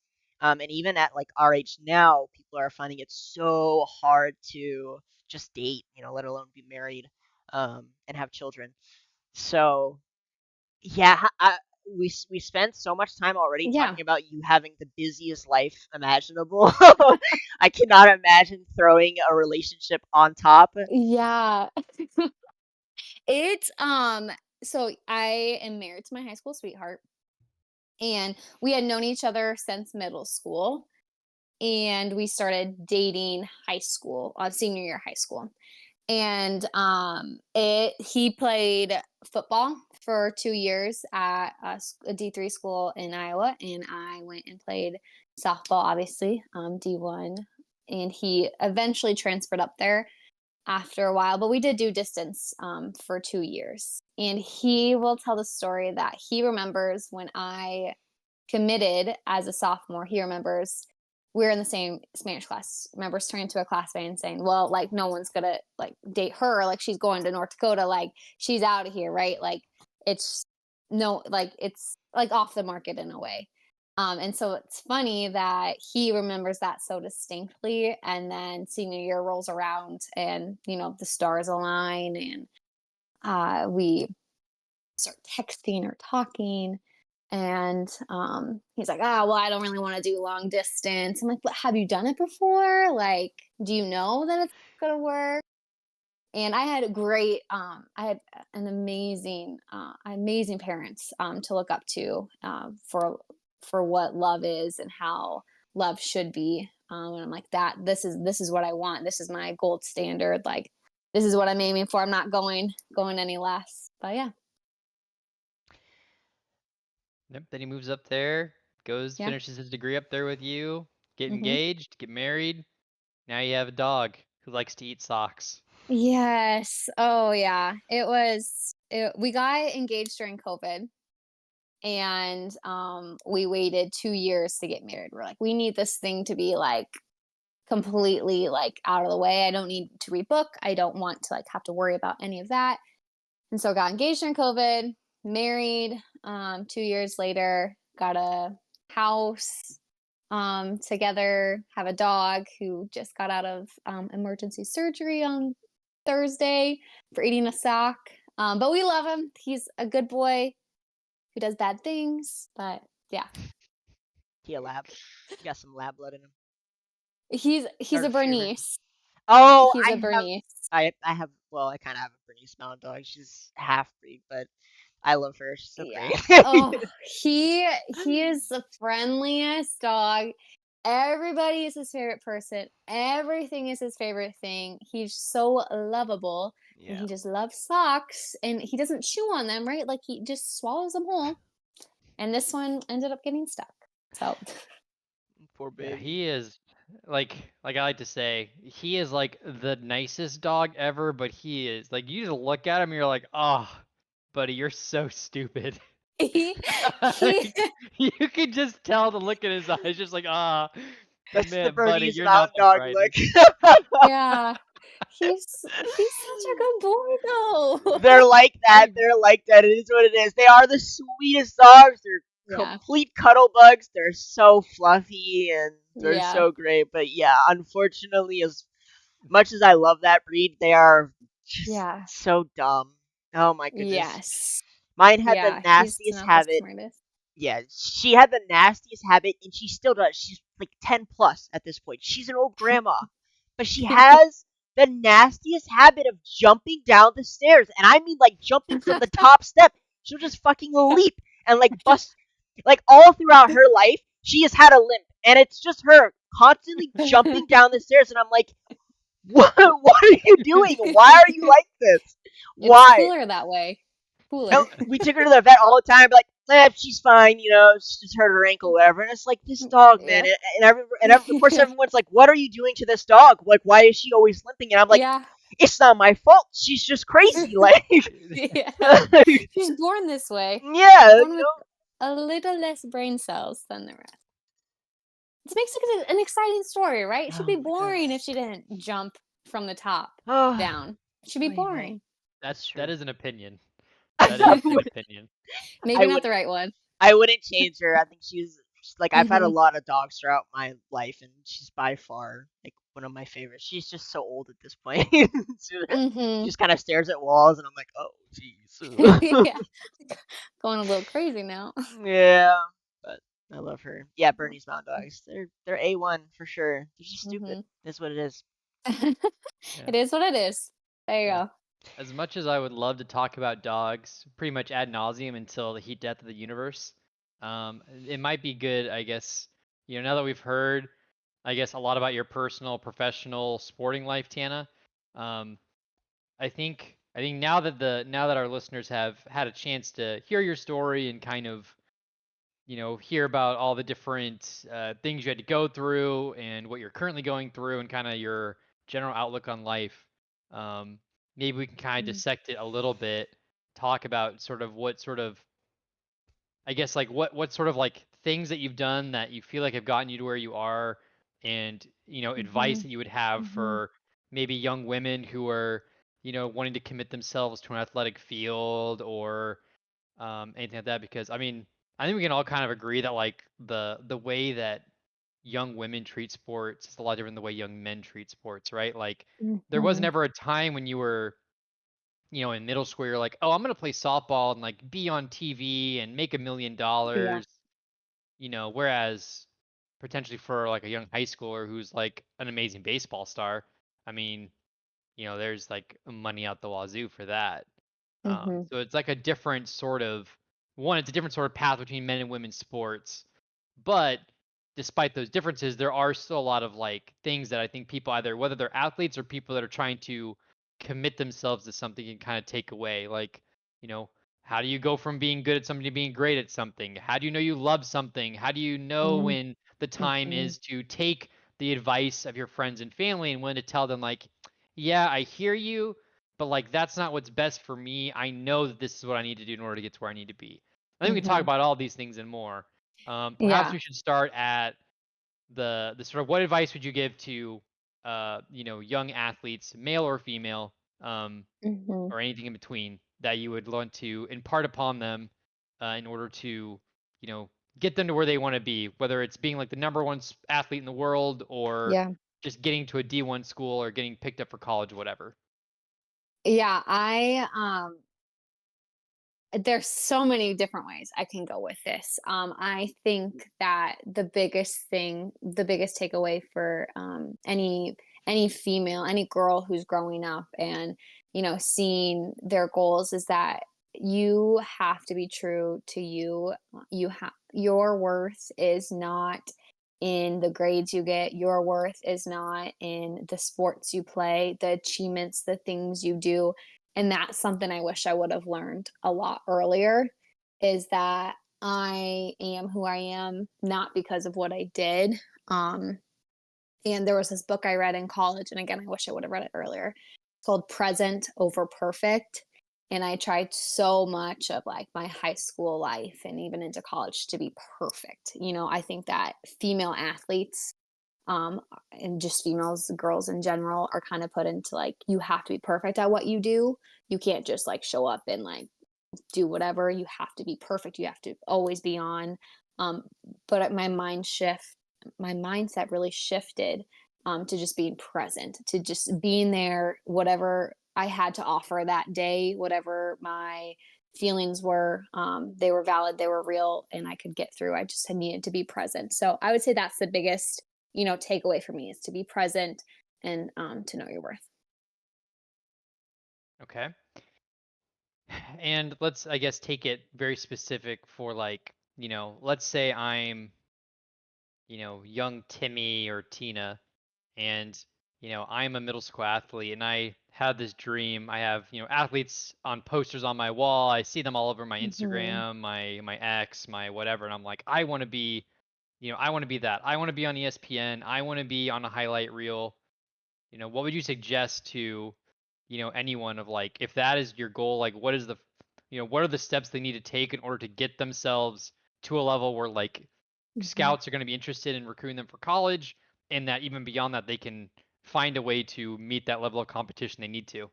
And even at like our age now, people are finding it so hard to just date, let alone be married, and have children. So yeah, we spent so much time already Yeah. talking about you having the busiest life imaginable. I cannot imagine throwing a relationship on top. Yeah. It's so I am married to my high school sweetheart, and we had known each other since middle school, and we started dating high school, senior year of high school. And it he played football for 2 years at a D3 school in Iowa, and I went and played softball, obviously, D1, and he eventually transferred up there after a while, but we did do distance for 2 years. And he will tell the story that he remembers when I committed as a sophomore. He remembers we were in the same Spanish class. Remembers turning to a classmate and saying, "Well, like no one's gonna like date her. Like she's going to North Dakota. Like she's out of here, right? Like it's no, like it's like off the market in a way." And so it's funny that he remembers that so distinctly. And then senior year rolls around, and the stars align, and we start texting or talking. And he's like, well, I don't really want to do long distance. I'm like, but have you done it before? Like, do you know that it's gonna work? And I had I had an amazing parents to look up to for what love is and how love should be. And I'm like, this is what I want. This is my gold standard. Like, this is what I'm aiming for. I'm not going any less. But yeah, Yep. Then he moves up there, goes, yeah. finishes his degree up there with you, get Hmm. engaged, get married. Now you have a dog who likes to eat socks. Yes. Oh yeah. We got engaged during COVID, and we waited 2 years to get married. We're like, we need this thing to be like completely like out of the way. I don't need to read book. I don't want to like have to worry about any of that. And so got engaged during COVID, married 2 years later, got a house together, have a dog who just got out of emergency surgery on Thursday for eating a sock. But we love him. He's a good boy who does bad things. But yeah, He a lab. He got some lab blood in him. he's a Or Sherman. Bernese. Oh, He's a Bernese. I have. Well, I kind of have a Bernese Mountain Dog. She's half breed, but I love her. She's so Yeah. great. Oh, he is the friendliest dog. Everybody is his favorite person. Everything is his favorite thing. He's so lovable, and Yeah. he just loves socks, and he doesn't chew on them, right? Like he just swallows them whole. And this one ended up getting stuck. So Poor Yeah, baby. he is like I like to say, he is like the nicest dog ever, but he is like you just look at him and you're like, "Oh, buddy, you're so stupid." he he Like, you could just tell the look in his eyes, just like, That's the man, buddy, Bernese you're not Mountain the Dog brightest. look. yeah. He's such a good boy though. They're like that. They're like that. It is what it is. They are the sweetest dogs. They're Yeah. complete cuddle bugs. They're so fluffy and they're Yeah. so great. But yeah, unfortunately, as much as I love that breed, they are just Yeah. so dumb. Oh my goodness. Yes. Mine had the Yeah. He's nastiest not the habit. smartest. Yeah, she had the nastiest habit, and she still does. She's like 10 plus at this point. She's an old grandma, but she has the nastiest habit of jumping down the stairs, and I mean like jumping from the top step. She'll just fucking leap and like bust, like all throughout her life. She has had a limp, and it's just her constantly jumping down the stairs, and I'm like, what are you doing? Why are you like this? It's Why? cooler that way. And Cooler. we took her to the vet all the time, like, she's fine, she just hurt her ankle, whatever. And it's like, this dog, man. Yep. Of course, everyone's like, what are you doing to this dog? Like, why is she always limping? And I'm like, Yeah. it's not my fault. She's just crazy. Like, Yeah. She's born this way. yeah, Born with a little less brain cells than the rest. It makes it an exciting story, right? It should Oh be my boring if goodness. she didn't jump from the top Oh, down. It should be I know. boring. That's true. That is an opinion. That is an opinion. Maybe not the right one. I wouldn't change her. I think she's Like I've had a Mhm. lot of dogs throughout my life, and she's by far like one of my favorites. She's just so old at this point. She Mhm. just kind of stares at walls, and I'm like, oh, jeez. Yeah. Going a little crazy now. Yeah, but I love her. Yeah, Bernese Mountain Dogs. They're A1 for sure. They're just stupid. Mhm. That's what it is. Yeah. It is what it is. There you Yeah. go. As much as I would love to talk about dogs pretty much ad nauseum until the heat death of the universe, it might be good, I guess, now that we've heard, I guess, a lot about your personal, professional, sporting life, Tana. Um, I think now that our listeners have had a chance to hear your story and kind of, hear about all the different things you had to go through and what you're currently going through and kind of your general outlook on life. Um, Maybe we can kind of Mm. dissect it a little bit, talk about sort of what sort of, I guess, like what sort of like things that you've done that you feel like have gotten you to where you are, and advice Mhm. that you would have Mhm. for maybe young women who are wanting to commit themselves to an athletic field or anything like that. Because I mean, I think we can all kind of agree that like the way that young women treat sports is a lot different than the way young men treat sports, right? Like there was Mhm. never a time when you were in middle school, you're like, oh, I'm gonna play softball and like be on TV and make Yeah. $1 million. Whereas potentially for like a young high schooler who's like an amazing baseball star, I mean, there's like money out the wazoo for that. Mhm. So it's like a different sort of it's a different sort of path between men and women's sports. But despite those differences, there are still a lot of like things that I think people either whether they're athletes or people that are trying to commit themselves to something can kind of take away. Like, you know, how do you go from being good at something to being great at something? How do you know you love something? How do you know Mhm. when the time Mhm. is to take the advice of your friends and family and when to tell them like, yeah, I hear you, but like that's not what's best for me. I know that this is what I need to do in order to get to where I need to be. I think we can talk Mhm. about all these things and more. Perhaps Yeah. we should start at the sort of what advice would you give to young athletes, male or female, Mhm. or anything in between that you would want to impart upon them in order to you know get them to where they want to be, whether it's being like the number one athlete in the world or Yeah. just getting to a D1 school or getting picked up for college, whatever. Yeah, there's so many different ways I can go with this. I think that the biggest takeaway for any female, any girl who's growing up and seeing their goals is that you have to be true to you. Your worth is not in the grades you get. Your worth is not in the sports you play, the achievements, the things you do. And that's something I wish I would have learned a lot earlier, is that I am who I am not because of what I did. Um, and there was this book I read in college, and again, I wish I would have read it earlier. It's called Present Over Perfect. And I tried so much of like my high school life and even into college to be perfect. I think that female athletes, um, and just females, girls in general, are kind of put into like, you have to be perfect at what you do. You can't just like show up and like do whatever. You have to be perfect. You have to always be on. Um, but my mindset really shifted to just being present, to just being there, whatever I had to offer that day, whatever my feelings were, they were valid, they were real, and I could get through. I just had needed to be present. So I would say that's the biggest, takeaway for me, is to be present and to know your worth. Okay. And let's, I guess, take it very specific for like, let's say I'm, young Timmy or Tina, and, I'm a middle school athlete and I had this dream. I have, athletes on posters on my wall. I see them all over my Hmm. Instagram, my X, my whatever. And I'm like, I want to be, I want to be that. I want to be on ESPN. I want to be on a highlight reel. What would you suggest to, anyone of like, if that is your goal, like what are the steps they need to take in order to get themselves to a level where like Hmm. scouts are going to be interested in recruiting them for college, and that even beyond that, they can find a way to meet that level of competition they need to.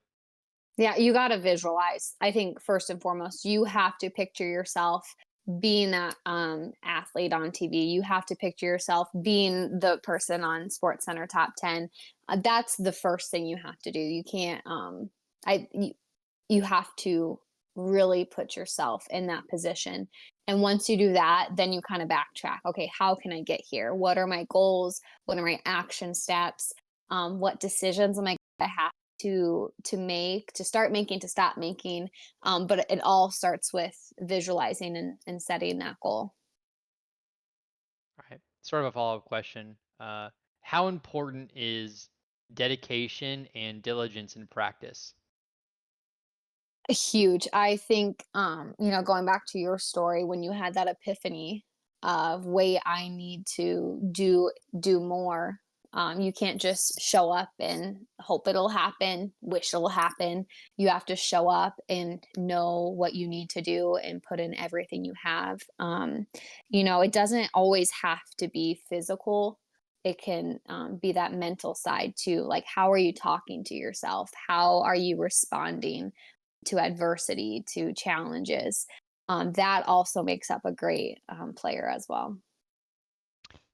Yeah, you got to visualize. I think first and foremost, you have to picture yourself being that athlete on TV. You have to picture yourself being the person on Sports Center Top 10. That's the first thing you have to do. You can't I you, you have to really put yourself in that position. And once you do that, then you kind of backtrack. Okay, how can I get here? What are my goals? What are my action steps? What decisions am I going to have to make, to start making, to stop making? But it all starts with visualizing and setting that goal. All right. Sort of a follow-up question. How important is dedication and diligence in practice? Huge. I think, going back to your story when you had that epiphany of wait, I need to do more. You can't just show up and hope it'll happen, wish it'll happen. You have to show up and know what you need to do and put in everything you have. It doesn't always have to be physical. It can be that mental side too. Like, how are you talking to yourself? How are you responding to adversity, to challenges? That also makes up a great player as well.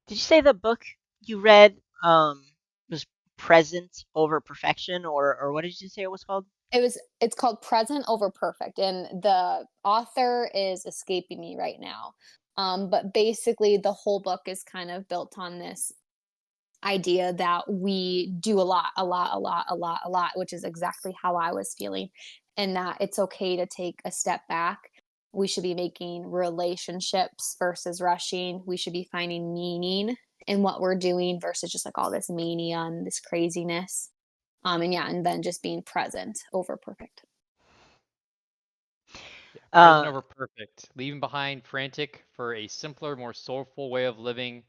Did you say the book you read was Present Over Perfection, or what did you say it was called? It's called Present Over Perfect, and the author is escaping me right now. But basically, the whole book is kind of built on this idea that we do a lot, a lot, a lot, a lot, a lot, which is exactly how I was feeling, and that it's okay to take a step back. We should be making relationships versus rushing. We should be finding meaning in what we're doing versus just like all this mania and this craziness. And yeah, and then just being present over perfect. Yeah. Present Uh, over perfect. Leaving behind frantic for a simpler, more soulful way of living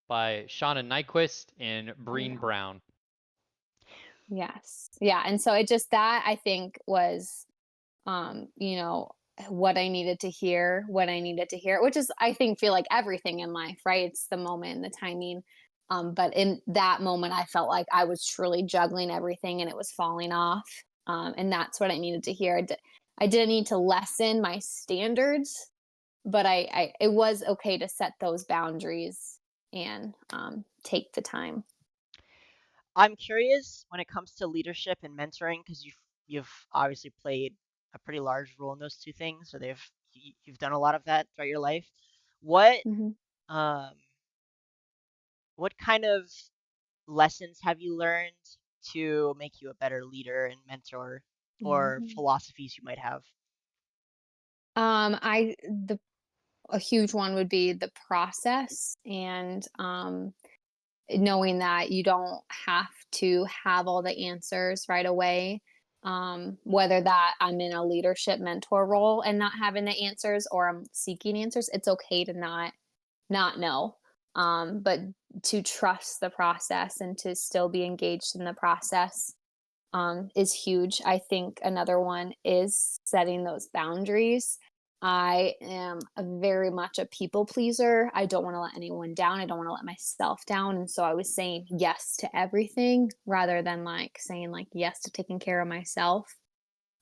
by Shauna Nyquist and Breen Yeah. Brown. Yes. Yeah. And so it just, that I think was, what I needed to hear, what I needed to hear, which is, I think, feel like everything in life, right? It's the moment, the timing. But in that moment, I felt like I was truly juggling everything and it was falling off. And that's what I needed to hear. I didn't need to lessen my standards, but it was okay to set those boundaries and take the time. I'm curious when it comes to leadership and mentoring, because you've obviously played a pretty large role in those two things, or you've done a lot of that throughout your life. What Hmm. um what kind of lessons have you learned to make you a better leader and mentor, or Hmm. philosophies you might have? I the A huge one would be the process and knowing that you don't have to have all the answers right away. Whether that I'm in a leadership mentor role and not having the answers or I'm seeking answers, it's okay to not know. But to trust the process and to still be engaged in the process is huge. I think another one is setting those boundaries. I am very much a people pleaser. I don't want to let anyone down. I don't want to let myself down. And so I was saying yes to everything rather than like saying like yes to taking care of myself.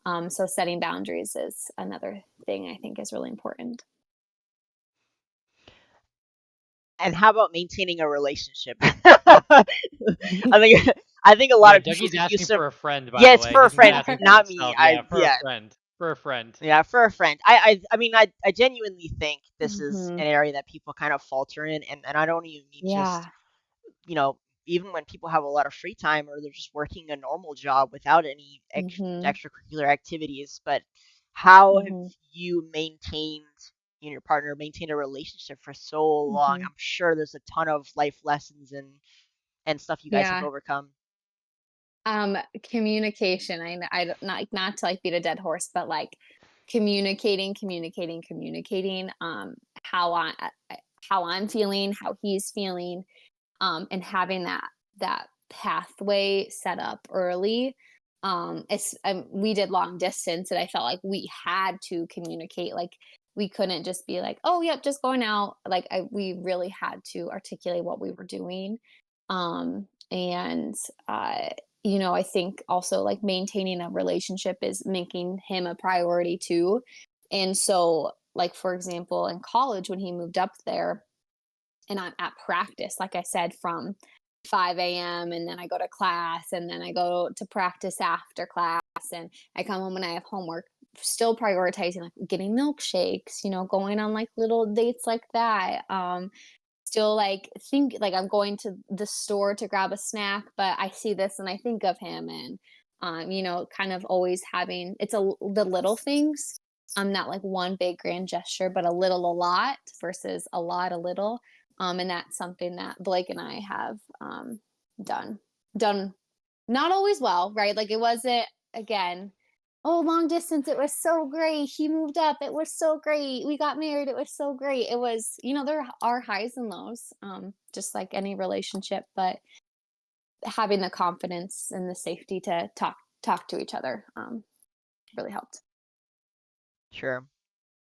So setting boundaries is another thing I think is really important. And how about maintaining a relationship? I think I think a lot Yeah, of people Dougie's confuse asking some. for a friend, by Yeah, the it's way. for a He's not friend, asking for not me. himself. Yeah, for a Yeah, friend. For a friend. yeah, for a friend. I mean, I genuinely think this is Hmm. an area that people kind of falter in, and I don't even mean just, Yeah. you know, even when people have a lot of free time or they're just working a normal job without any Hmm. extracurricular activities. But how have Hmm. you maintained, you and your partner maintained a relationship for so long? Hmm. I'm sure there's a ton of life lessons and stuff you guys have Yeah. overcome. Communication. I don't- not to like beat a dead horse, but like communicating. How how I'm feeling, how he's feeling, and having that pathway set up early. We did long distance, and I felt like we had to communicate. Like we couldn't just be like, oh, yep, just going out. Like we really had to articulate what we were doing. And I think also like maintaining a relationship is making him a priority too. And so like for example, in college when he moved up there, and I'm at practice, like I said, from 5 a.m. and then I go to class and then I go to practice after class and I come home and I have homework. Still prioritizing like getting milkshakes, going on like little dates like that. Still like think like I'm going to the store to grab a snack, but I see this and I think of him and kind of always having the little things. Not like one big grand gesture, but a little a lot versus a lot a little. And that's something that Blake and I have done. Done not always well, right? Like it wasn't again, oh, long distance, it was so great. He moved up, it was so great. We got married, it was so great. It was, there are highs and lows, just like any relationship, but having the confidence and the safety to talk to each other really helped. Sure.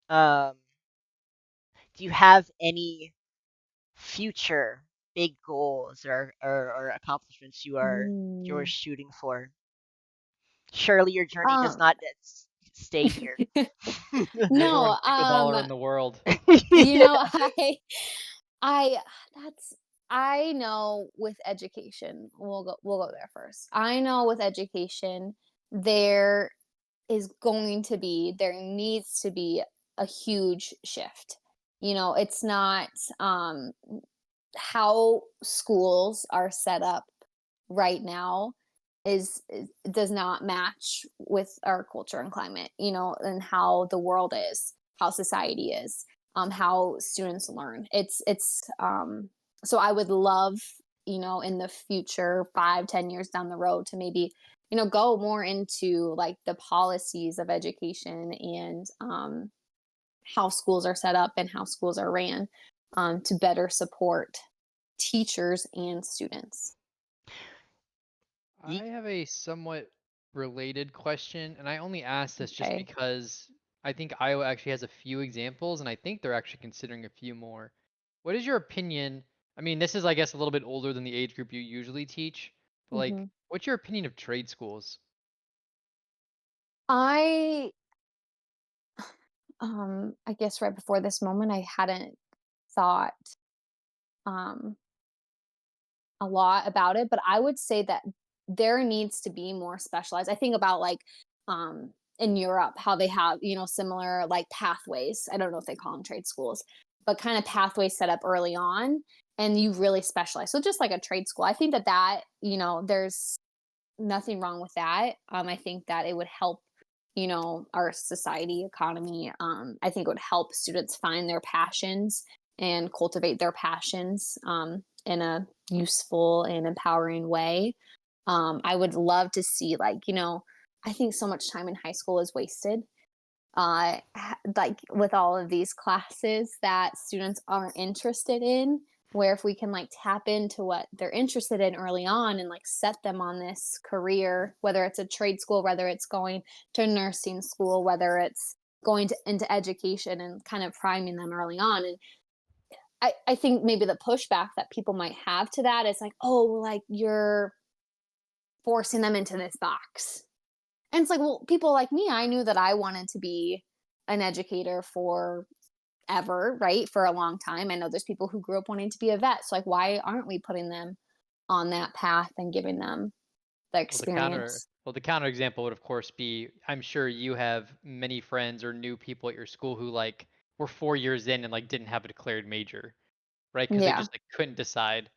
Um, do you have any future big goals or accomplishments you're Mm. shooting for? Surely your journey does Um, not stay here. Number one no, pickleballer in the world. you know, I that's I know with education, we'll go there first. I know with education, there there needs to be a huge shift. It's not how schools are set up right now does not match with our culture and climate, and how the world is, how society is, how students learn. It's so I would love, in the future, 5, 10 years down the road to maybe, go more into like the policies of education and how schools are set up and how schools are ran to better support teachers and students. I have a somewhat related question, and I only ask this just Okay. because I think Iowa actually has a few examples, and I think they're actually considering a few more. What is your opinion? I mean, this is, I guess, a little bit older than the age group you usually teach, but like, hmm what's your opinion of trade schools? I I guess right before this moment I hadn't thought um a lot about it, but I would say that there needs to be more specialized. I think about like in Europe how they have, similar like pathways. I don't know if they call them trade schools, but kind of pathways set up early on and you really specialize. So just like a trade school. I think that, there's nothing wrong with that. I think that it would help, our society, economy. I think it would help students find their passions and cultivate their passions in a useful and empowering way. I would love to see, like, I think so much time in high school is wasted. Like with all of these classes that students aren't interested in, where if we can like tap into what they're interested in early on and like set them on this career, whether it's a trade school, whether it's going to nursing school, whether it's going into education and kind of priming them early on. And I think maybe the pushback that people might have to that is like, oh, like you're forcing them into this box. And it's like, well, people like me, I knew that I wanted to be an educator forever, right? For a long time. I know there's people who grew up wanting to be a vet. So, like, why aren't we putting them on that path and giving them the experience? The counter example would of course be, I'm sure you have many friends or new people at your school who like were 4 years in and like didn't have a declared major, right? Because they Yeah. just like couldn't decide.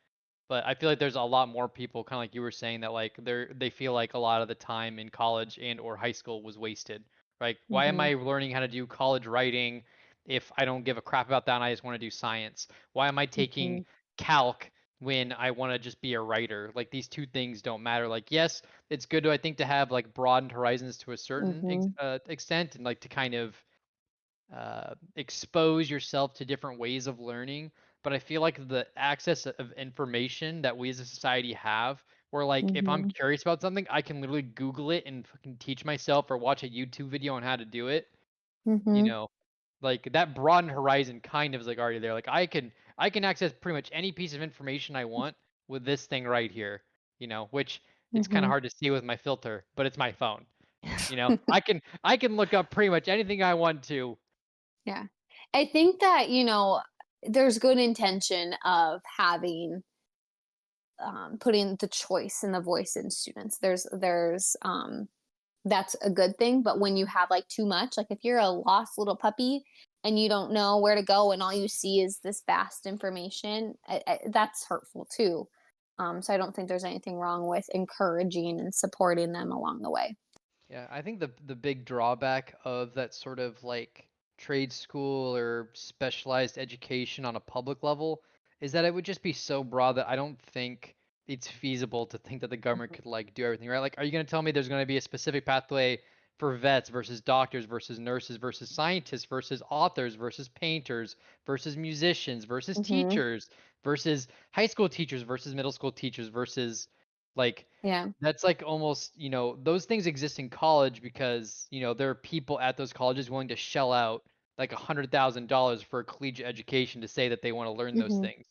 But I feel like there's a lot more people, kind of like you were saying, that like they feel like a lot of the time in college and or high school was wasted. Right? Why am hmm I learning how to do college writing if I don't give a crap about that and I just want to do science? Why am I taking hmm calc when I want to just be a writer? Like these two things don't matter. Like yes, it's good to, I think, to have like broadened horizons to a certain hmm extent and like to kind of expose yourself to different ways of learning. But I feel like the access of information that we as a society have, where like if I'm hmm curious about something, I can literally Google it and fucking teach myself or watch a YouTube video on how to do it. You hmm know, like that broadened horizon kind of is like already there. Like I can access pretty much any piece of information I want with this thing right here. Which it's kind of hmm hard to see with my filter, but it's my phone. I can look up pretty much anything I want to Yeah. I think that, there's good intention of having putting the choice and the voice in students. There's that's a good thing, but when you have like too much, like if you're a lost little puppy and you don't know where to go and all you see is this vast information, that's hurtful too. So I don't think there's anything wrong with encouraging and supporting them along the way. Yeah, I think the big drawback of that sort of like trade school or specialized education on a public level is that it would just be so broad that I don't think it's feasible to think that the government Mhm. could like do everything, right? Like, are you going to tell me there's going to be a specific pathway for vets versus doctors versus nurses versus scientists versus authors versus painters versus musicians versus Hmm. teachers versus high school teachers versus middle school teachers versus like Yeah. that's like almost, those things exist in college because, there are people at those colleges willing to shell out like $100,000 for a collegiate education to say that they want to learn those Hmm. things.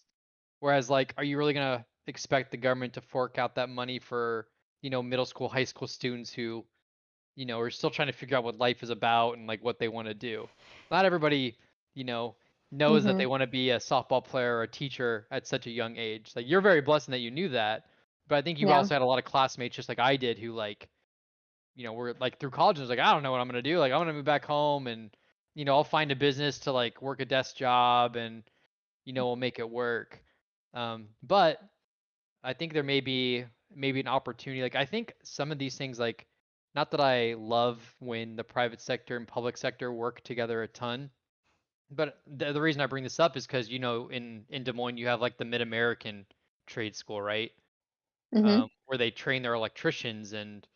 Whereas, like, are you really gonna expect the government to fork out that money for, middle school, high school students who, are still trying to figure out what life is about and like what they want to do? Not everybody, you know, knows that Hmm. they want to be a softball player or a teacher at such a young age. Like, you're very blessed in that you knew that, but I think you Yeah. also had a lot of classmates just like I did who like, were like through college and was like, I don't know what I'm gonna do. Like, I'm gonna move back home and, I'll find a business to like work a desk job and, we'll make it work. But I think there may be maybe an opportunity. Like, I think some of these things, like, not that I love when the private sector and public sector work together a ton, but the reason I bring this up is because, in Des Moines you have like the Mid American Trade School, right? Hmm. Where they train their electricians and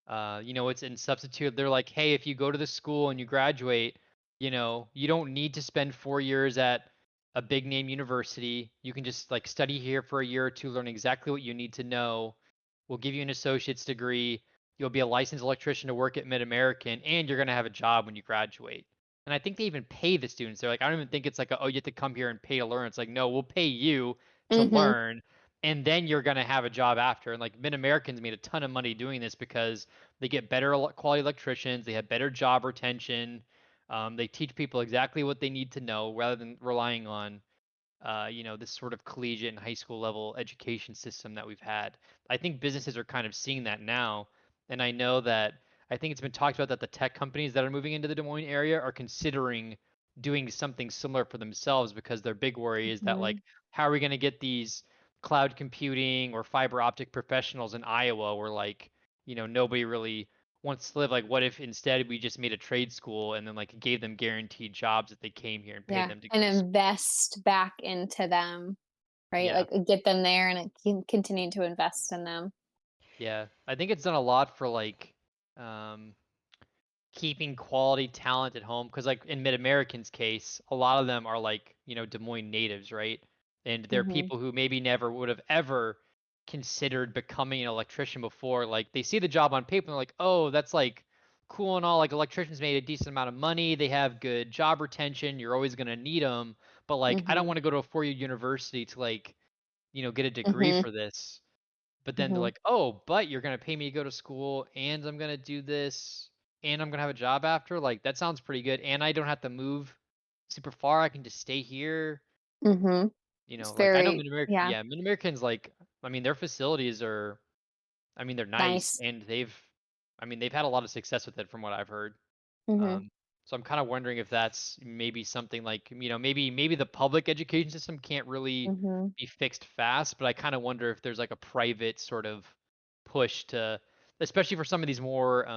it's in substitute. They're like, hey, if you go to the school and you graduate, you don't need to spend 4 years at a big name university. You can just like study here for a year or two, learn exactly what you need to know. We'll give you an associate's degree. You'll be a licensed electrician to work at Mid American, and you're gonna have a job when you graduate. And I think they even pay the students. They're like, I don't even think it's like, oh, you have to come here and pay to learn. It's like, no, we'll pay you to Hmm. learn, and then you're gonna have a job after. And like Mid Americans made a ton of money doing this because they get better quality electricians. They have better job retention. They teach people exactly what they need to know rather than relying on, this sort of collegiate and high school level education system that we've had. I think businesses are kind of seeing that now. And I know that I think it's been talked about that the tech companies that are moving into the Des Moines area are considering doing something similar for themselves because their big worry is that, like, Hmm. how are we going to get these cloud computing or fiber optic professionals in Iowa where, like, nobody really wants to live? Like, what if instead we just made a trade school and then like gave them guaranteed jobs if they came here and paid Yeah. them to go And to school? invest back into them, right? Yeah. Like get them there and continue to invest in them. Yeah. I think it's done a lot for like um keeping quality talent at home because like in Mid-American's case, a lot of them are like, Des Moines natives, right? And they're Hmm. people who maybe never would have ever considered becoming an electrician before. Like they see the job on paper and they're like, "Oh, that's like cool and all. Like electricians made a decent amount of money. They have good job retention. You're always going to need them. But like I don't Hmm. want to go to a four-year university to like, get a degree Hmm. for this." But then they're Hmm. like, "Oh, but you're gonna pay me to go to school, and I'm gonna do this, and I'm gonna have a job after. Like that sounds pretty good, and I don't have to move super far. I can just stay here." Hmm. It's Like I know very, yeah, Mid Americans like, I mean, their facilities are, I mean, they're nice, nice. and they've had a lot of success with it from what I've heard. Hmm. Um, so I'm kind of wondering if that's maybe something like, maybe the public education system can't really Hmm. be fixed fast, but I kind of wonder if there's like a private sort of push to, especially for some of these more,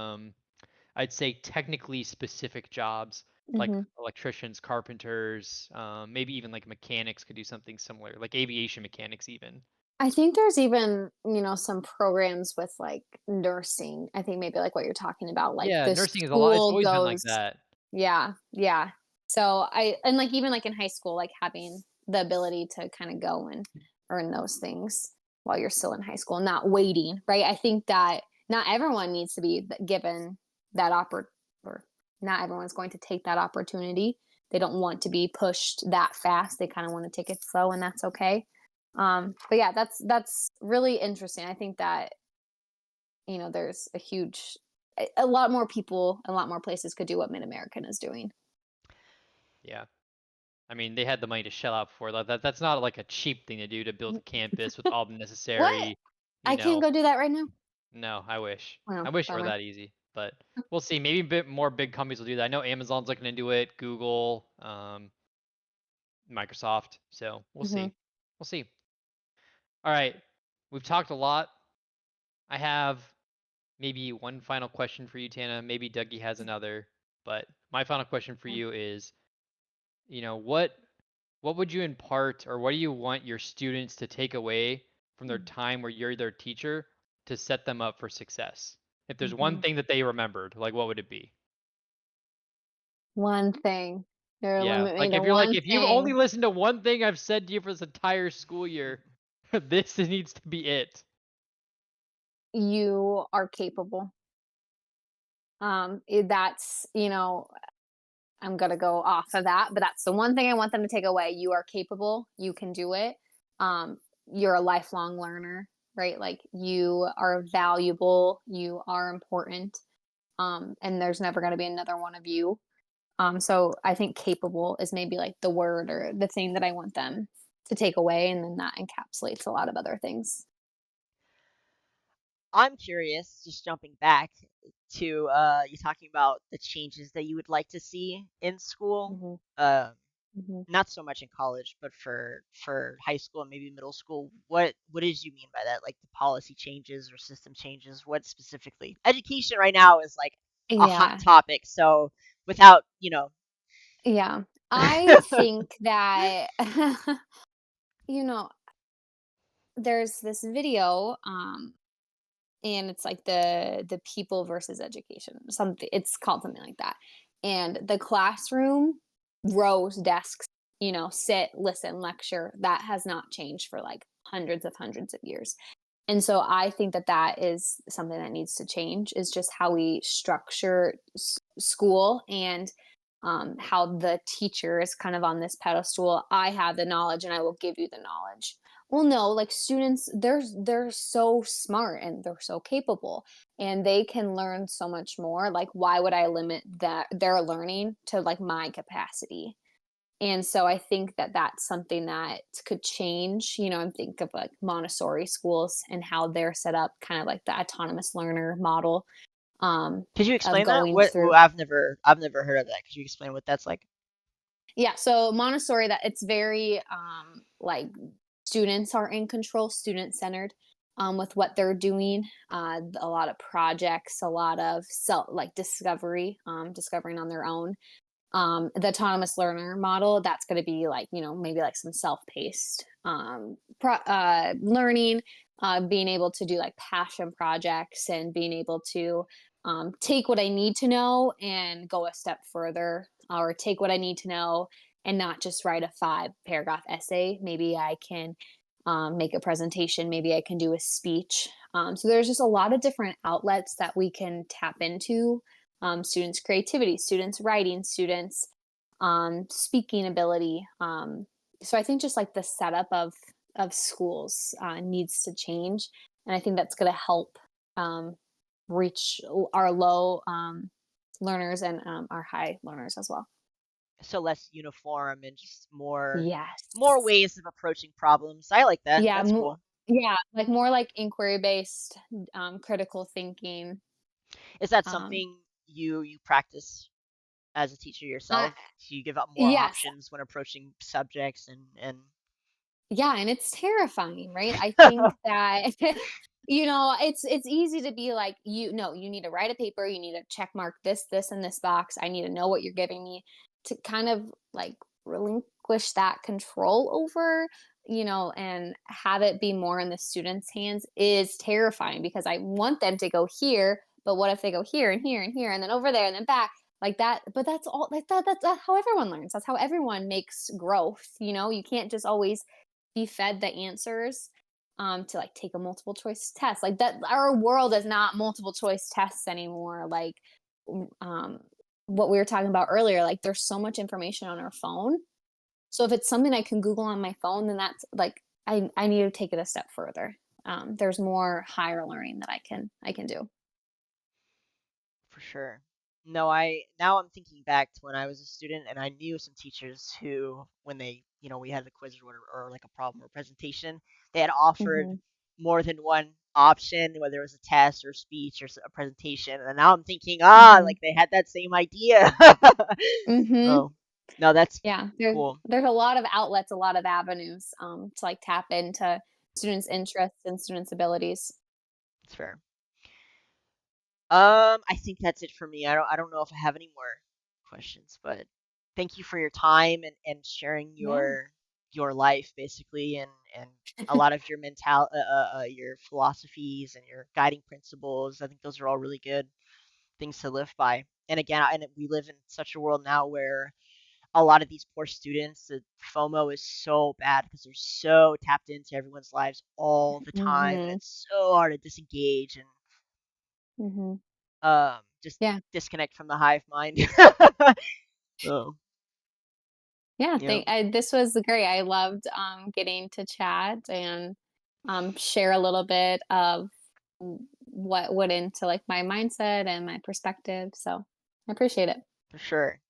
I'd say technically specific jobs like Hmm. electricians, carpenters, maybe even like mechanics could do something similar, like aviation mechanics even. I think there's even, some programs with like nursing. I think maybe like what you're talking about, like Yeah, the nursing is a lot. It's school always been like goes, that. yeah, yeah. So and like even like in high school, like having the ability to kind of go and earn those things while you're still in high school, not waiting, right? I think that not everyone needs to be given that or not everyone's going to take that opportunity. They don't want to be pushed that fast. They kind of want to take it slow, and that's okay. But yeah, that's really interesting. I think that there's a lot more people, a lot more places could do what Mid American is doing. Yeah. I mean, they had the money to shell out for that's not like a cheap thing to do to build a campus with all the What? necessary, you I can't know. go do that right now? No, I wish. I Well, wish it were bummer. that easy, but we'll see. Maybe a bit more big companies will do that. I know Amazon's looking to do it, Google, Microsoft. So we'll Hmm. see. We'll see. All right. We've talked a lot. I have maybe one final question for you, Tana. Maybe Dougie has another, but my final question for you is, what would you impart or what do you want your students to take away from their time where you're their teacher to set them up for success? If there's one Hmm. thing that they remembered, like what would it be? One thing. You're Yeah, limit me like to if you're like one if you've only thing. listened to one thing I've said to you for this entire school year, this needs to be it. You are capable. That's, I'm gonna go off of that, but that's the one thing I want them to take away. You are capable. You can do it. Um, you're a lifelong learner, right? Like you are valuable. You are important. And there's never gonna be another one of you. So I think capable is maybe like the word or the thing that I want them to take away, and then that encapsulates a lot of other things. I'm curious, just jumping back to you talking about the changes that you would like to see in school. Hmm. Um, Hmm. Not so much in college, but for high school and maybe middle school. What did you mean by that? Like the policy changes or system changes? What specifically? Education right now is like a hot Yeah, topic. So without, yeah. I think that you know there's this video, and it's like the people versus education, something, it's called something like that. And the classroom, rows, desks, sit, listen, lecture, that has not changed for like hundreds of years. And so I think that that is something that needs to change, is just how we structure school, and how the teacher is kind of on this pedestal. I have the knowledge and I will give you the knowledge. Well, no, like students, they're so smart and they're so capable, and they can learn so much more. Like, why would I limit that their learning to like my capacity? And so I think that that's something that could change, and think of like Montessori schools and how they're set up, kind of like the autonomous learner model, um, could you of explain that? going What through. I've never heard of that. Could you explain what that's like? Yeah, so Montessori, that it's very like students are in control, student centered, with what they're doing. A lot of projects, a lot of self like discovery, discovering on their own. The autonomous learner model, that's going to be like, maybe like some self-paced learning, being able to do like passion projects, and being able to take what I need to know and go a step further, or take what I need to know and not just write a 5 paragraph essay. Maybe I can make a presentation, maybe I can do a speech. So there's just a lot of different outlets that we can tap into. Students' creativity, students' writing, students' speaking ability. So I think just like the setup of schools needs to change, and I think that's going to help um, reach our low learners, and our high learners as well. So less uniform and just more Yes. ways of approaching problems. I like that. Yeah. That's cool. Yeah. Like more like inquiry based, critical thinking. Is that Um, something you practice as a teacher I, yourself? Do you give out more yes. options when approaching subjects and Yeah, and it's terrifying, right? I think that it's easy to be like, you need to write a paper, you need to check mark this and this box. I need to know what you're giving me, to kind of like relinquish that control over, and have it be more in the students' hands, is terrifying, because I want them to go here, but what if they go here and here and here and then over there and then back? Like that, but that's all, like that's how everyone learns, that's how everyone makes growth. You can't just always be fed the answers, to like take a multiple choice test, like that. Our world is not multiple choice tests anymore. Like, um what we were talking about earlier, like there's so much information on our phone. So if it's something I can Google on my phone, then that's like, I need to take it a step further. There's more higher learning that I can do. for sure. No, now I'm thinking back to when I was a student and I knew some teachers who, when they, we had the quiz or whatever, or like a problem or presentation, they had offered Mhm. more than one option, whether it was a test or speech or a presentation. And now I'm thinking, Mhm. like they had that same idea. Mhm. Oh, no, that's Yeah, cool. there's a lot of outlets, a lot of avenues, to, like, tap into students' interests and students' abilities. That's fair. I think that's it for me. I don't know if I have any more questions, but thank you for your time and sharing Yeah. your life basically and a lot of your philosophies and your guiding principles. I think those are all really good things to live by. And again, we live in such a world now where a lot of these poor students, the FOMO is so bad because they're so tapped into everyone's lives all the time, and Mhm. it's so hard to disengage and Mhm. just Yeah. disconnect from the hive mind. Oh, Yeah, yeah, this was great. I loved, getting to chat and, share a little bit of what went into, like, my mindset and my perspective, so I appreciate it. for sure.